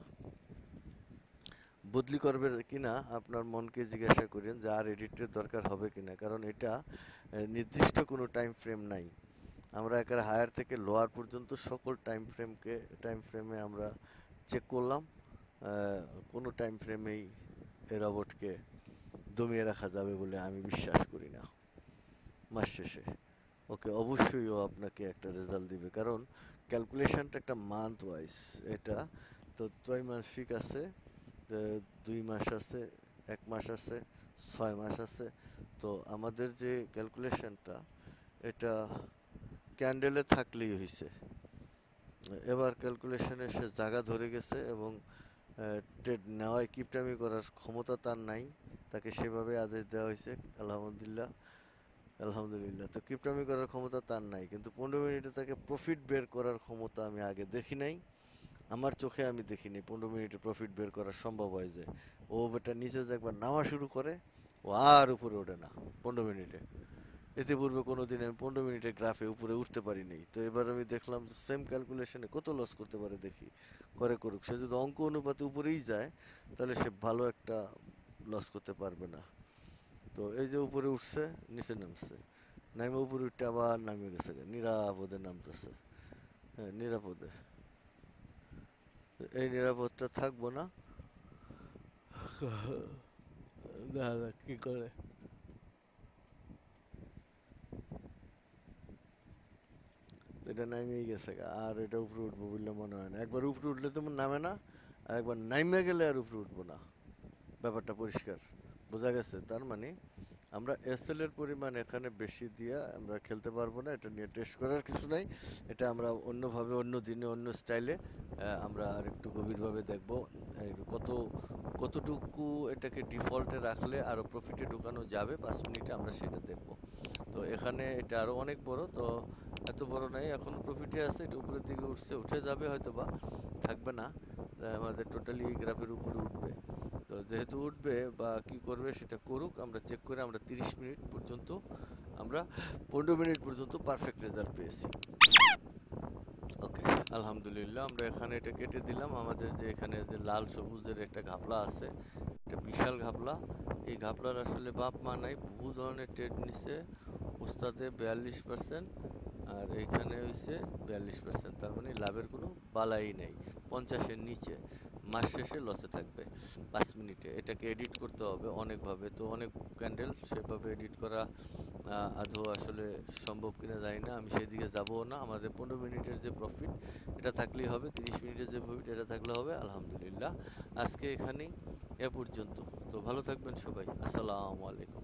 বদলি করবে কিনা আপনার মনকে জিজ্ঞাসা করেন, যে আর এডিটের দরকার হবে কিনা, কারণ এটা নির্দিষ্ট কোনো টাইম ফ্রেম নাই। আমরা একেবারে হায়ার থেকে লোয়ার পর্যন্ত সকল টাইম ফ্রেমে আমরা চেক করলাম, কোনো টাইম ফ্রেমেই এ রবটকে দমিয়ে রাখা যাবে বলে আমি বিশ্বাস করি না। মাস শেষে ওকে অবশ্যই ও আপনাকে একটা রেজাল্ট দিবে, কারণ ক্যালকুলেশনটা একটা মান্থ ওয়াইজ, এটা তো ত্রৈমাসিক আছে, 2 মাস আছে, 1 মাস আছে, 6 মাস আছে। তো আমাদের যে ক্যালকুলেশনটা, এটা ক্যান্ডেলে থাকলেই হয়েছে। এবার ক্যালকুলেশনে সে জায়গা ধরে গেছে এবং ট্রেড নেওয়ায় কিপটামি করার ক্ষমতা তার নাই, তাকে সেভাবে আদেশ দেওয়া হয়েছে। আলহামদুলিল্লাহ, আলহামদুলিল্লাহ। তো কিপটামি করার ক্ষমতা তার নাই, কিন্তু 15 মিনিটে তাকে প্রফিট বের করার ক্ষমতা আমি আগে দেখি নাই। আমার চোখে আমি দেখিনি 15 মিনিটে প্রফিট বের করা সম্ভব হয় যে ও বেটা নিচে যে একবার নামা শুরু করে ও আর উপরে ওঠে না 15 মিনিটে। এতে পূর্বে কোনোদিন আমি 15 মিনিটে গ্রাফে উপরে উঠতে পারিনি, তো এবার আমি দেখলাম সেম ক্যালকুলেশনে কত লস করতে পারে দেখি, করে করুক। সে যদি অঙ্ক অনুপাতে উপরেই যায় তাহলে সে ভালো একটা লস করতে পারবে না। তো এই যে উপরে উঠছে, নিচে নামছে, নামে উপরে উঠতে আবার নামিয়ে গেছে, নিরাপদে নামতেছে। হ্যাঁ, নিরাপদে। এই নিরাপদটা থাকবো না। দেখা যাক কি করে। এটা নামিয়েই গেছে গা, আর এটা উপরে উঠবো বললে মনে হয় না। একবার উপরে উঠলে তো নামে না, আর একবার নাইমে গেলে আর উপরে উঠবো না। ব্যাপারটা পরিষ্কার বোঝা গেছে। তার মানে আমরা এসএল এর পরিমাণ এখানে বেশি দিয়ে আমরা খেলতে পারবো না, এটা নিয়ে টেস্ট করার কিছু নাই। এটা আমরা অন্যভাবে, অন্য দিনে, অন্য স্টাইলে আমরা আর একটু গভীরভাবে দেখবো কত কতটুকু এটাকে ডিফল্টে রাখলে আরও প্রফিটে ঢুকানো যাবে 5 মিনিটে, আমরা সেটা দেখব। তো এখানে এটা আরও অনেক বড়, তো এত বড় নাই, এখন প্রফিটে আছে, এটা উপরের দিকে উঠছে, উঠে যাবে হয়তো বা, থাকবে না। আমাদের টোটালি এই গ্রাফের উপরে উঠবে। তো যেহেতু উঠবে বা কি করবে সেটা করুক, আমরা চেক করে আমরা 30 মিনিট পর্যন্ত, আমরা 15 মিনিট পর্যন্ত পারফেক্ট রেজাল্ট পেয়েছি। ওকে, আলহামদুলিল্লাহ। আমরা এখানে এটা কেটে দিলাম। আমাদের যে এখানে যে লাল সবুজের একটা ঘাপলা আছে, একটা বিশাল ঘাপলা, এই ঘাপলার আসলে বাপ মা নাই, বহু ধরনের ট্রেড নিছে উস্তাদে 42%, আর এইখানে হইছে 42%। তার মানে লাভের কোনো বালাই নেই, 50-এর নিচে। মাস শেষে লসে থাকবে 5 মিনিটে। এটাকে এডিট করতে হবে অনেকভাবে, তো অনেক ক্যান্ডেল, সেভাবে এডিট করা আদৌ আসলে সম্ভব কিনা জানি না, আমি সেদিকে যাবো না। আমাদের 15 মিনিটের যে প্রফিট এটা থাকলেই হবে, 30 মিনিটের যে প্রফিট এটা থাকলে হবে। আলহামদুলিল্লাহ, আজকে এখানেই এ পর্যন্ত। তো ভালো থাকবেন সবাই, আসসালামু আলাইকুম।